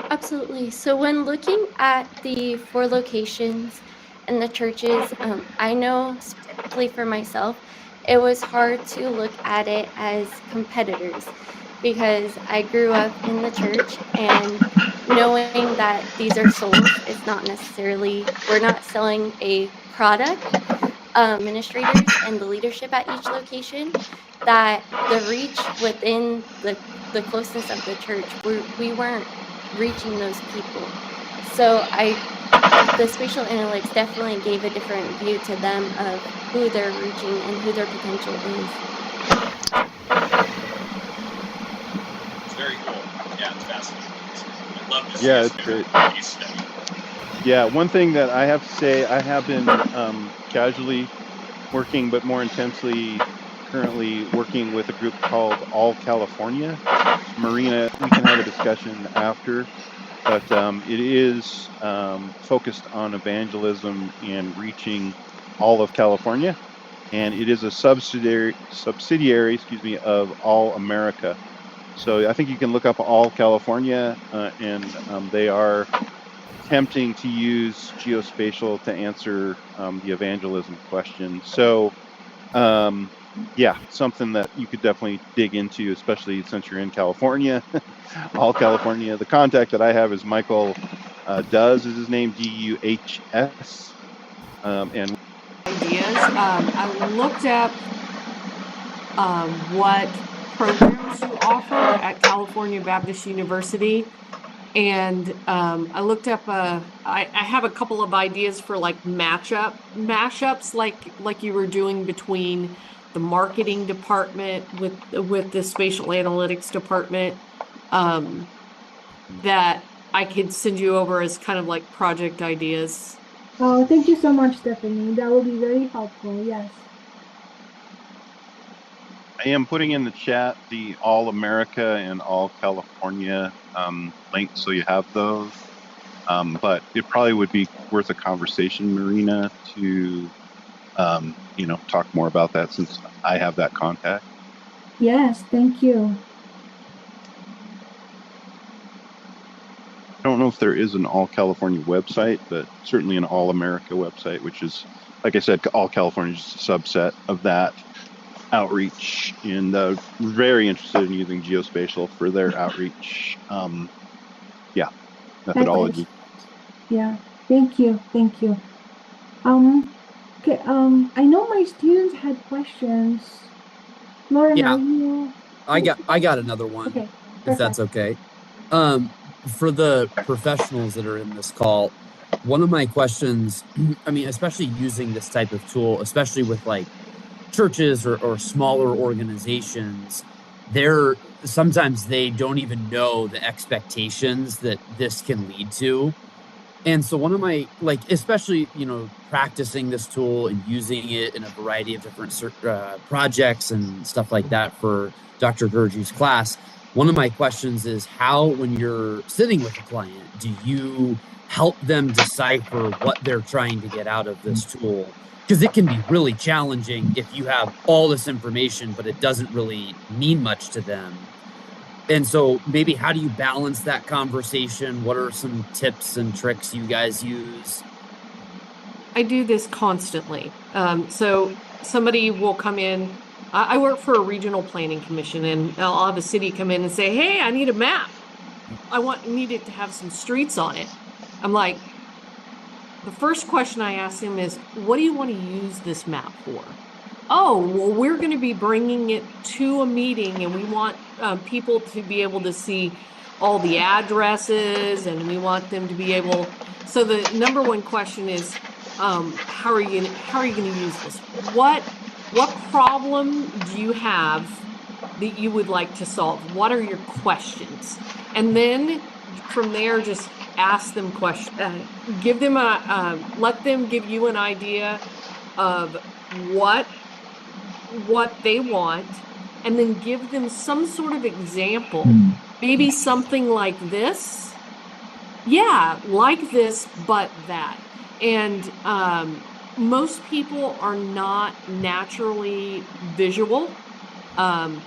Absolutely. So when looking at the 4 locations and the churches, I know specifically for myself, it was hard to look at it as competitors because I grew up in the church and knowing that these are souls, it's not necessarily, we're not selling a product. Administrators and the leadership at each location, that the reach within the closeness of the church, we weren't reaching those people. So the spatial analytics definitely gave a different view to them of who they're reaching and who their potential is. It's very cool. Yeah, it's fascinating. I'd love to see Yeah, us it's do great. a case study. Yeah, one thing that I have to say, I have been casually working, but more intensely currently working with a group called All California. Marina, we can have a discussion after, but it is focused on evangelism and reaching all of California, and it is a subsidiary, of All America. So I think you can look up All California, and they are attempting to use geospatial to answer the evangelism question. So yeah, something that you could definitely dig into, especially since you're in California. All California. The contact that I have is Michael Does is his name, Duhs. And Ideas. I looked up what programs you offer at California Baptist University. And I looked up. I have a couple of ideas for like mashups, like you were doing between the marketing department with the spatial analytics department. That I could send you over as kind of like project ideas. Oh, thank you so much, Stephanie. That will be very helpful. Yes. I am putting in the chat the All America and All California links, so you have those. But it probably would be worth a conversation, Marina, to talk more about that since I have that contact. Yes, thank you. I don't know if there is an All California website, but certainly an All America website, which is, like I said, All California is just a subset of that outreach, and very interested in using geospatial for their outreach. Methodology. Yeah, thank you. Okay. I know my students had questions. Lauren, Yeah. are you? I got another one. Okay, if that's okay. For the professionals that are in this call, one of my questions, I mean, especially using this type of tool, especially with like churches or smaller organizations, sometimes they don't even know the expectations that this can lead to. And so one of my, like, especially, practicing this tool and using it in a variety of different projects and stuff like that for Dr. Gurju's class, one of my questions is how, when you're sitting with a client, do you help them decipher what they're trying to get out of this tool? Because it can be really challenging if you have all this information, but it doesn't really mean much to them. And so maybe how do you balance that conversation? What are some tips and tricks you guys use? I do this constantly. So somebody will come in. I work for a regional planning commission, and I'll have a city come in and say, "Hey, I need a map. Need it to have some streets on it." I'm like, the first question I ask them is, "What do you want to use this map for?" Oh, well, we're going to be bringing it to a meeting, and we want people to be able to see all the addresses, and we want them to be able. So the number one question is, how are you going to use this? What problem do you have that you would like to solve? What are your questions? And then from there, just ask them questions. Give them let them give you an idea of what they want, and then give them some sort of example. Maybe something like this. Yeah, like this, but that. And most people are not naturally visual. And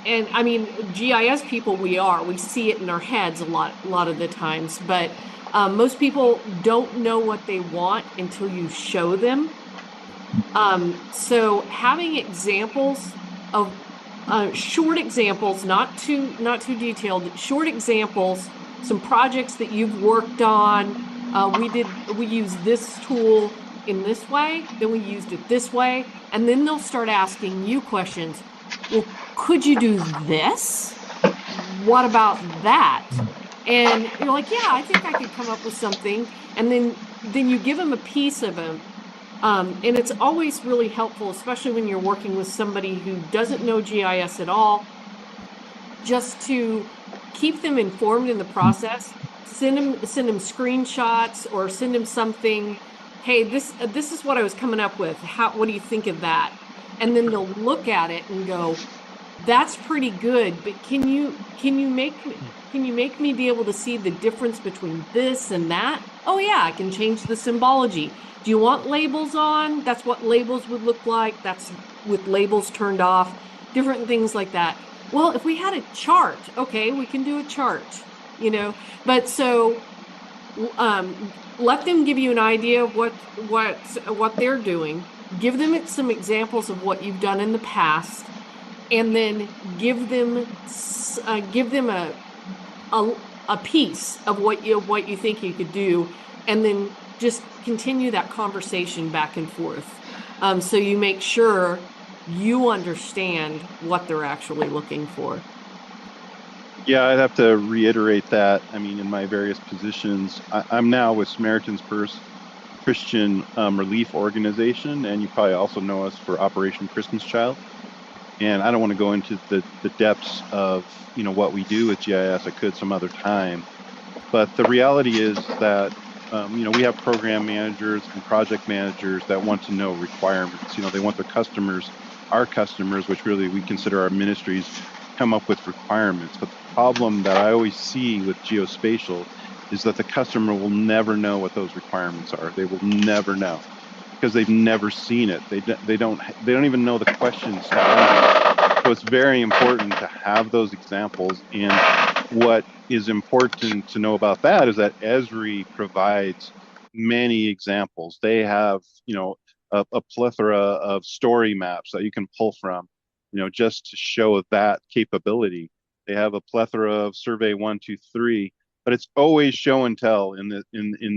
I mean, GIS people, we see it in our heads a lot of the times, but most people don't know what they want until you show them. So having examples of short examples, not too detailed, short examples, some projects that you've worked on. We used this tool in this way, then we used it this way, and then they'll start asking you questions. Well, could you do this? What about that? And you're like, yeah, I think I could come up with something. And then you give them a piece of them. And it's always really helpful, especially when you're working with somebody who doesn't know GIS at all, just to keep them informed in the process. Send them screenshots or send them something. Hey, this is what I was coming up with. What do you think of that? And then they'll look at it and go, "That's pretty good, but can you make me be able to see the difference between this and that? Oh yeah, I can change the symbology. Do you want labels on? That's what labels would look like. That's with labels turned off, different things like that. Well, if we had a chart, okay, we can do a chart, But so let them give you an idea of what they're doing. Give them some examples of what you've done in the past, and then give them a piece of what you think you could do, and then just continue that conversation back and forth, so you make sure you understand what they're actually looking for. Yeah, I'd have to reiterate that. I mean, in my various positions, I'm now with Samaritan's Purse Christian Relief Organization, and you probably also know us for Operation Christmas Child. And I don't want to go into the depths of what we do with GIS. I could some other time, but the reality is that we have program managers and project managers that want to know requirements. They want their customers, our customers, which really we consider our ministries, come up with requirements. But the problem that I always see with geospatial is that the customer will never know what those requirements are. They will never know because they've never seen it. They don't even know the questions to ask. So it's very important to have those examples. And what is important to know about that is that Esri provides many examples. They have, a plethora of story maps that you can pull from, just to show that capability. They have a plethora of survey 1, 2, 3, but it's always show and tell in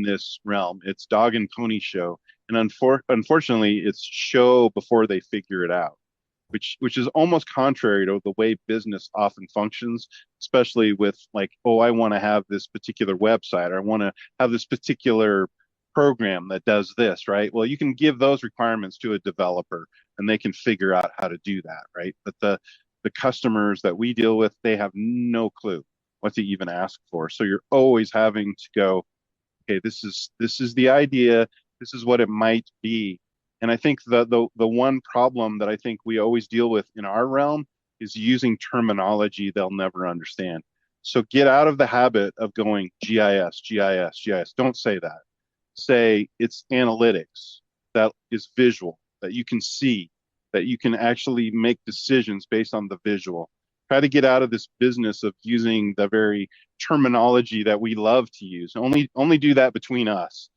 this realm. It's dog and pony show. And unfortunately, it's show before they figure it out, which is almost contrary to the way business often functions, especially with like, oh, I want to have this particular website, or I want to have this particular program that does this, right? Well, you can give those requirements to a developer and they can figure out how to do that, right? But the customers that we deal with, they have no clue what to even ask for. So you're always having to go, Okay, this is the idea. This is what it might be. And I think the one problem that I think we always deal with in our realm is using terminology they'll never understand. So get out of the habit of going GIS, GIS, GIS. Don't say that. Say it's analytics that is visual, that you can see, that you can actually make decisions based on the visual. Try to get out of this business of using the very terminology that we love to use. Only do that between us,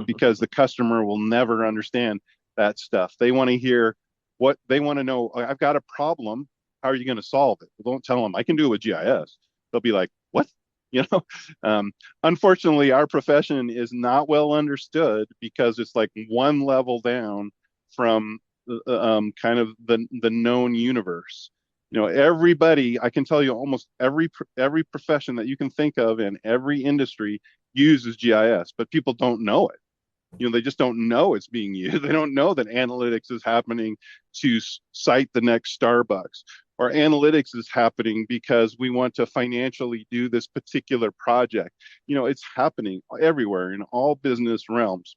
because the customer will never understand that stuff. They want to hear what they want to know. I've got a problem. How are you going to solve it? Well, don't tell them I can do it with GIS. They'll be like, what? You know, unfortunately, our profession is not well understood because it's like one level down from kind of the known universe. Everybody, I can tell you, almost every profession that you can think of in every industry uses GIS, but people don't know it. They just don't know it's being used. They don't know that analytics is happening to cite the next Starbucks, or analytics is happening because we want to financially do this particular project. It's happening everywhere in all business realms.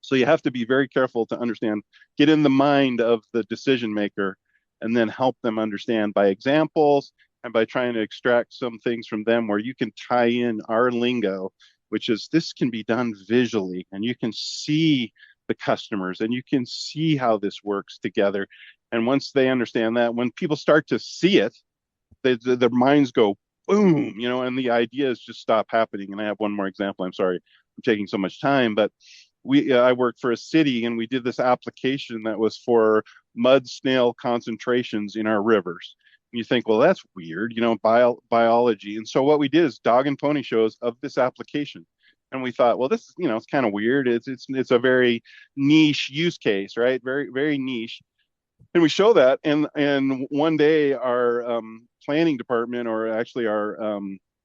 So you have to be very careful to understand, get in the mind of the decision maker, and then help them understand by examples and by trying to extract some things from them where you can tie in our lingo, which is this can be done visually, and you can see the customers and you can see how this works together. And once they understand that, when people start to see it, their minds go boom, and the ideas just stop happening. And I have one more example. I'm sorry I'm taking so much time, but I worked for a city, and we did this application that was for mud snail concentrations in our rivers. And you think, well, that's weird, biology. And so what we did is dog and pony shows of this application. And we thought, well, this, it's kind of weird. It's a very niche use case, right? Very, very niche. And we show that, and one day our planning department, or actually our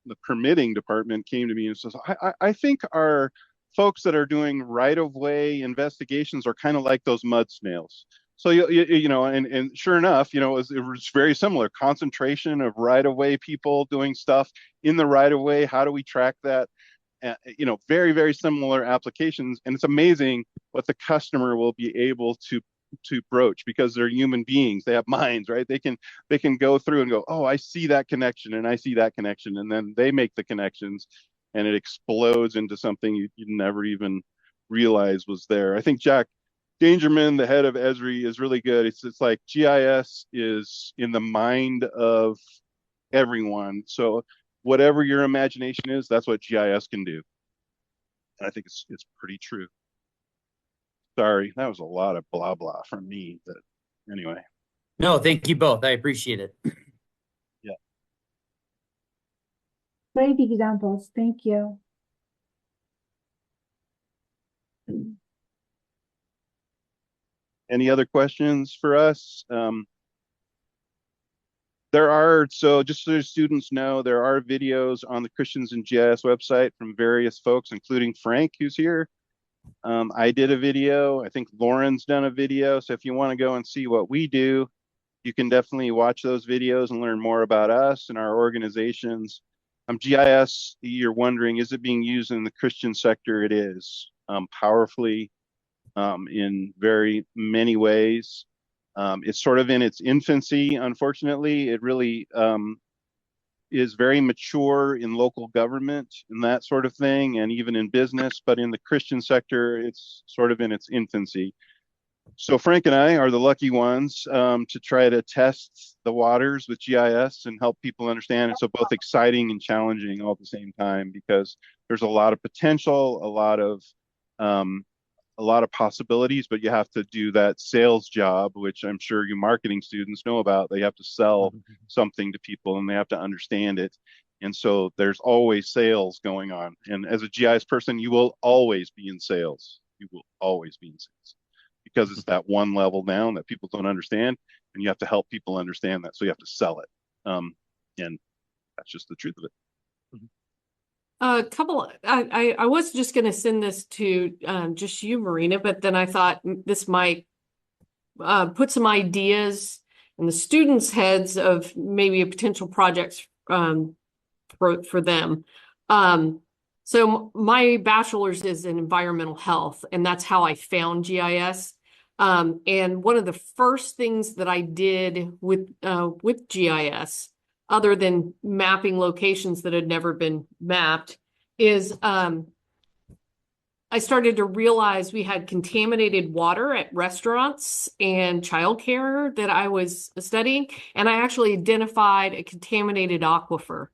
the permitting department, came to me and says, I think our folks that are doing right-of-way investigations are kind of like those mud snails. So and sure enough, it was very similar. Concentration of right-of-way people doing stuff in the right-of-way. How do we track that? Very, very similar applications, and it's amazing what the customer will be able to broach, because they're human beings. They have minds, right? They can go through and go, oh, I see that connection, and I see that connection, and then they make the connections, and it explodes into something you never even realized was there. I think Jack Dangerman, the head of Esri, is really good. It's like GIS is in the mind of everyone. So whatever your imagination is, that's what GIS can do. And I think it's pretty true. Sorry, that was a lot of blah blah from me, but anyway. No, thank you both. I appreciate it. Yeah. Great examples. Thank you. Any other questions for us? Just so students know, there are videos on the Christians in GIS website from various folks, including Frank, who's here. I did a video. I think Lauren's done a video. So if you want to go and see what we do, you can definitely watch those videos and learn more about us and our organizations. GIS, you're wondering, is it being used in the Christian sector? It is, powerfully, in very many ways. It's sort of in its infancy, unfortunately. It really is very mature in local government and that sort of thing, and even in business, but in the Christian sector, it's sort of in its infancy. So Frank and I are the lucky ones to try to test the waters with GIS and help people understand it. So both exciting and challenging all at the same time, because there's a lot of potential, a lot of possibilities, but you have to do that sales job, which I'm sure you marketing students know about. They have to sell something to people, and they have to understand it. And so there's always sales going on. And as a GIS person, you will always be in sales. You will always be in sales, because it's that one level down that people don't understand, and you have to help people understand that. So you have to sell it. And that's just the truth of it. I was just going to send this to just you, Marina, but then I thought this might put some ideas in the students' heads of maybe a potential projects for them. So my bachelor's is in environmental health, and that's how I found GIS. And one of the first things that I did with GIS, other than mapping locations that had never been mapped, is I started to realize we had contaminated water at restaurants and childcare that I was studying, and I actually identified a contaminated aquifer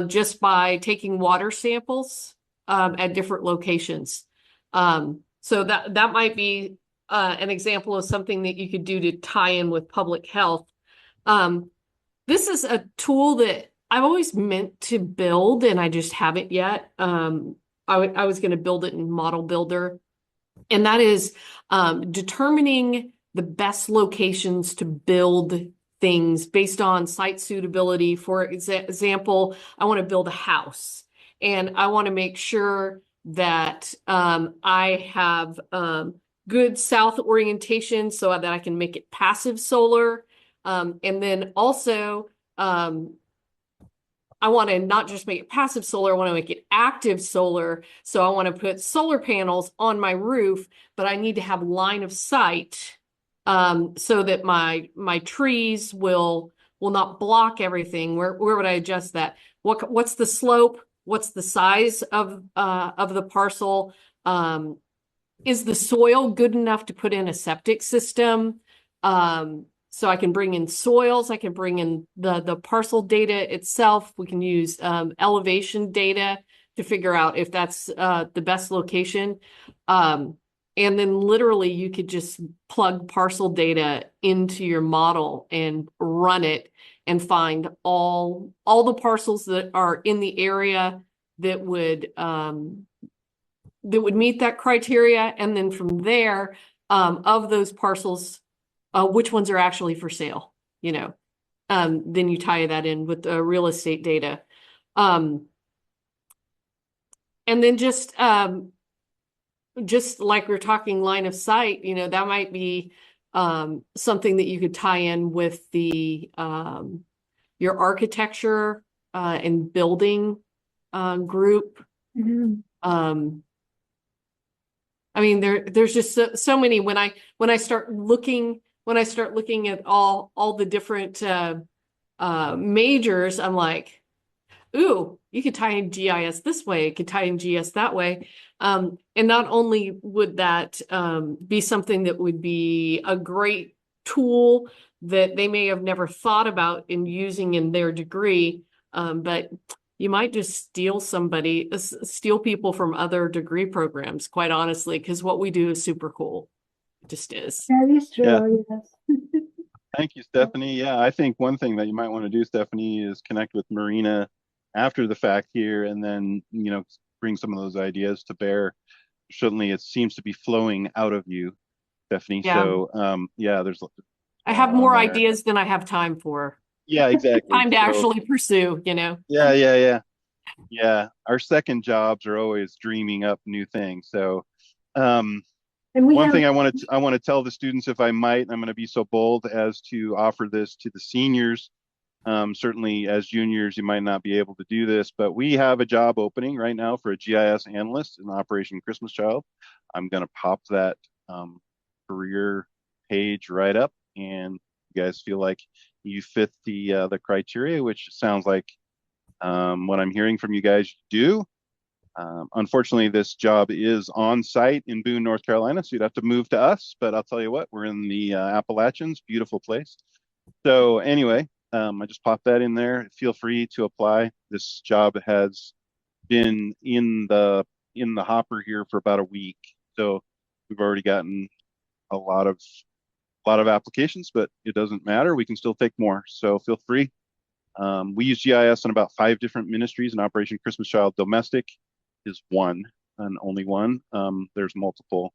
just by taking water samples at different locations. So that might be an example of something that you could do to tie in with public health. This is a tool that I've always meant to build, and I just haven't yet. I was going to build it in Model Builder, and that is determining the best locations to build things based on site suitability. For example, I want to build a house, and I want to make sure that I have good south orientation so that I can make it passive solar. And then also, I want to not just make it passive solar, I want to make it active solar. So I want to put solar panels on my roof, but I need to have line of sight so that my trees will not block everything. Where would I adjust that? What's the slope? What's the size of the parcel? Is the soil good enough to put in a septic system? So I can bring in soils, I can bring in the parcel data itself. We can use elevation data to figure out if that's the best location. And then literally you could just plug parcel data into your model and run it and find all the parcels that are in the area that would meet that criteria. And then from there, of those parcels, which ones are actually for sale, then you tie that in with the real estate data. And then just like we're talking line of sight, that might be something that you could tie in with the your architecture and building group. Mhm. I mean, there's just so many. When I start looking at all the different majors, I'm like, ooh, you could tie in GIS this way, it could tie in GS that way. And not only would that be something that would be a great tool that they may have never thought about in using in their degree, but you might just steal people from other degree programs, quite honestly, because what we do is super cool. It just is. That is Yeah. true, yes. Thank you, Stephanie. Yeah, I think one thing that you might want to do, Stephanie, is connect with Marina after the fact here, and then bring some of those ideas to bear. Certainly, it seems to be flowing out of you, Stephanie. Yeah. So yeah, there's I have more there. ideas than I have time for. Yeah, exactly. Time to So, actually pursue, yeah. Our second jobs are always dreaming up new things. So And we one have thing I want to tell the students, if I might, I'm going to be so bold as to offer this to the seniors. Certainly as juniors, you might not be able to do this, but we have a job opening right now for a GIS analyst in Operation Christmas Child. I'm going to pop that career page right up, and you guys feel like you fit the criteria, which sounds like what I'm hearing from you guys do. Unfortunately, this job is on site in Boone, North Carolina, so you'd have to move to us. But I'll tell you what, we're in the Appalachians, beautiful place. So anyway, I just popped that in there. Feel free to apply. This job has been in the hopper here for about a week, so we've already gotten a lot of applications, but it doesn't matter. We can still take more. So feel free. We use GIS in about 5 different ministries, and Operation Christmas Child Domestic is one and only one. There's multiple.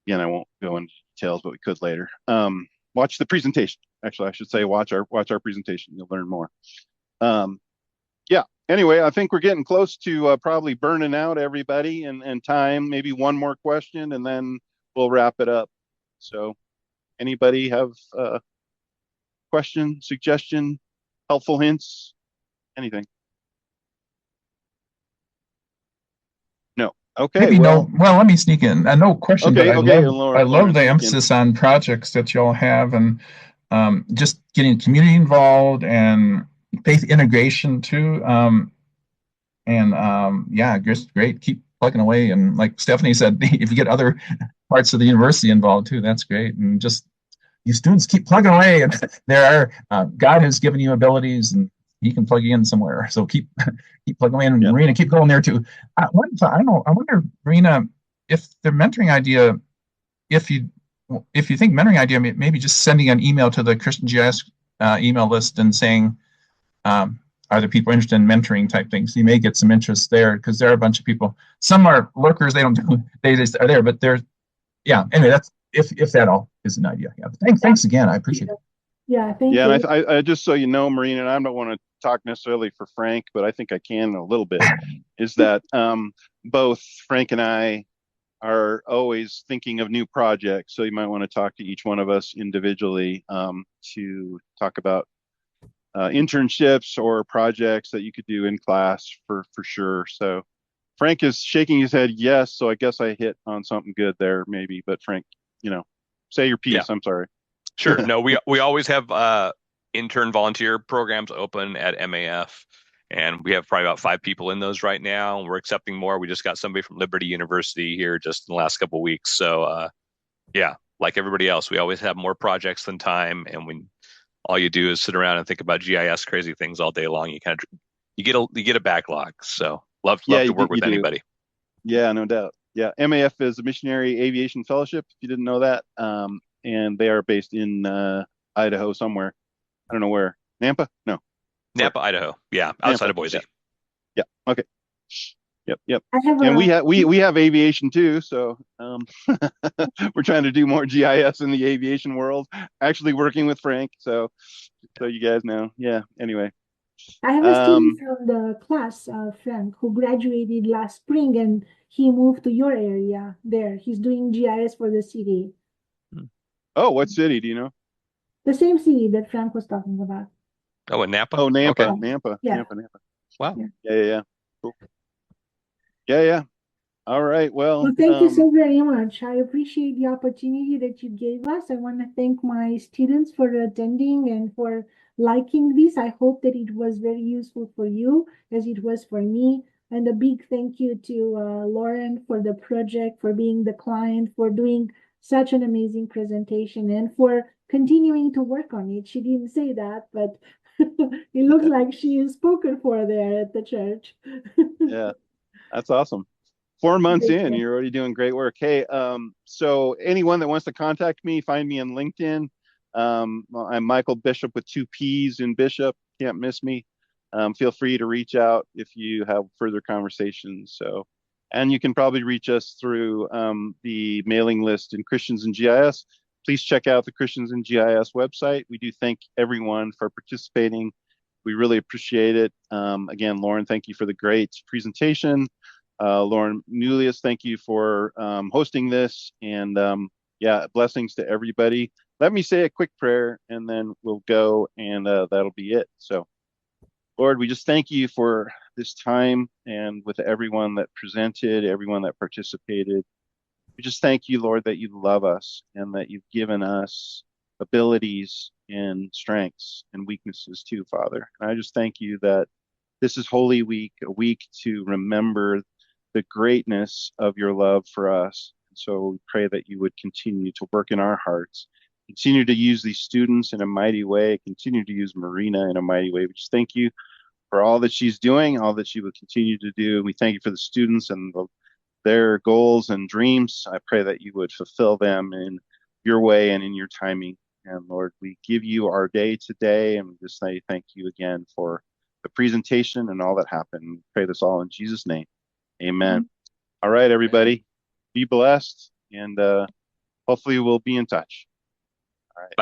Again, I won't go into details, but we could later. Watch the presentation. Actually, I should say watch our presentation. You'll learn more. Yeah. Anyway, I think we're getting close to probably burning out everybody and time. Maybe one more question, and then we'll wrap it up. So, anybody have a question, suggestion, helpful hints, anything? Okay, Maybe well, let me sneak in. No question, but okay, I love Lauren, the sneak in. emphasis on projects that y'all have, and just getting community involved and faith integration too. Yeah, just great. Keep plugging away. And like Stephanie said, if you get other parts of the university involved too, that's great. And just you students keep plugging away, and there are God has given you abilities, and He can plug you in somewhere. So keep plugging away, and Yeah. Marina, keep going there too. I don't know. I wonder, Marina, if the mentoring idea, if you think mentoring idea, maybe just sending an email to the Christian GIS email list and saying, are there people interested in mentoring type things? You may get some interest there because there are a bunch of people. Some are lurkers; they just are there, but they're anyway, that's if that all is an idea. Yeah. Thanks again. I appreciate it. Yeah, thank Yeah, you. and I just so you know, Marina, and I don't want to talk necessarily for Frank, but I think I can a little bit, is that both Frank and I are always thinking of new projects. So you might want to talk to each one of us individually to talk about internships or projects that you could do in class for sure. So Frank is shaking his head yes, so I guess I hit on something good there maybe. But Frank, say your piece. Yeah. I'm sorry. Sure. No, we always have intern volunteer programs open at MAF, and we have probably about 5 people in those right now. We're accepting more. We just got somebody from Liberty University here just in the last couple of weeks. So yeah, like everybody else, we always have more projects than time, and when all you do is sit around and think about GIS crazy things all day long, you get a backlog. So love to work with anybody. Yeah, no doubt. Yeah, MAF is a Missionary Aviation Fellowship, if you didn't know that. And they are based in Idaho somewhere. I don't know where. Nampa? No. Nampa, Idaho. Yeah, outside Nampa, of Boise. Yeah. Okay. Yep. I have And we have aviation too, so we're trying to do more GIS in the aviation world. Actually working with Frank, so you guys know. Yeah. Anyway. I have a student from the class, Frank, who graduated last spring, and he moved to your area there. He's doing GIS for the city. Oh, what city do you know? The same city that Frank was talking about. Oh, in Nampa? Oh, Nampa. Okay. Nampa. Yeah. Nampa. Wow. Yeah. Cool. Yeah. All right. Well, thank you so very much. I appreciate the opportunity that you gave us. I want to thank my students for attending and for liking this. I hope that it was very useful for you as it was for me. And a big thank you to Lauren for the project, for being the client, for doing such an amazing presentation, and for continuing to work on it. She didn't say that, but it looks like she is spoken for there at the church. Yeah, that's awesome. 4 months Thank in, you. you're already doing great work. Hey, so anyone that wants to contact me, find me on LinkedIn. I'm Michael Bishop with 2 P's in Bishop. Can't miss me. Feel free to reach out if you have further conversations. And you can probably reach us through the mailing list in Christians in GIS. Please check out the Christians in GIS website. We do thank everyone for participating. We really appreciate it. Again, Lauren, thank you for the great presentation. Lauren Mulius, thank you for hosting this, and blessings to everybody. Let me say a quick prayer and then we'll go, and that'll be it. So Lord, we just thank you for this time, and with everyone that presented, everyone that participated. We just thank you, Lord, that you love us and that you've given us abilities and strengths and weaknesses too, Father. And I just thank you that this is Holy Week, a week to remember the greatness of your love for us. And so we pray that you would continue to work in our hearts, continue to use these students in a mighty way, continue to use Marina in a mighty way. We just thank you for all that she's doing, all that she will continue to do. We thank you for the students and their goals and dreams. I pray that you would fulfill them in your way and in your timing. And Lord, we give you our day today, and we just say thank you again for the presentation and all that happened. We pray this all in Jesus' name. Amen. All right, everybody, be blessed, and hopefully we'll be in touch. All right.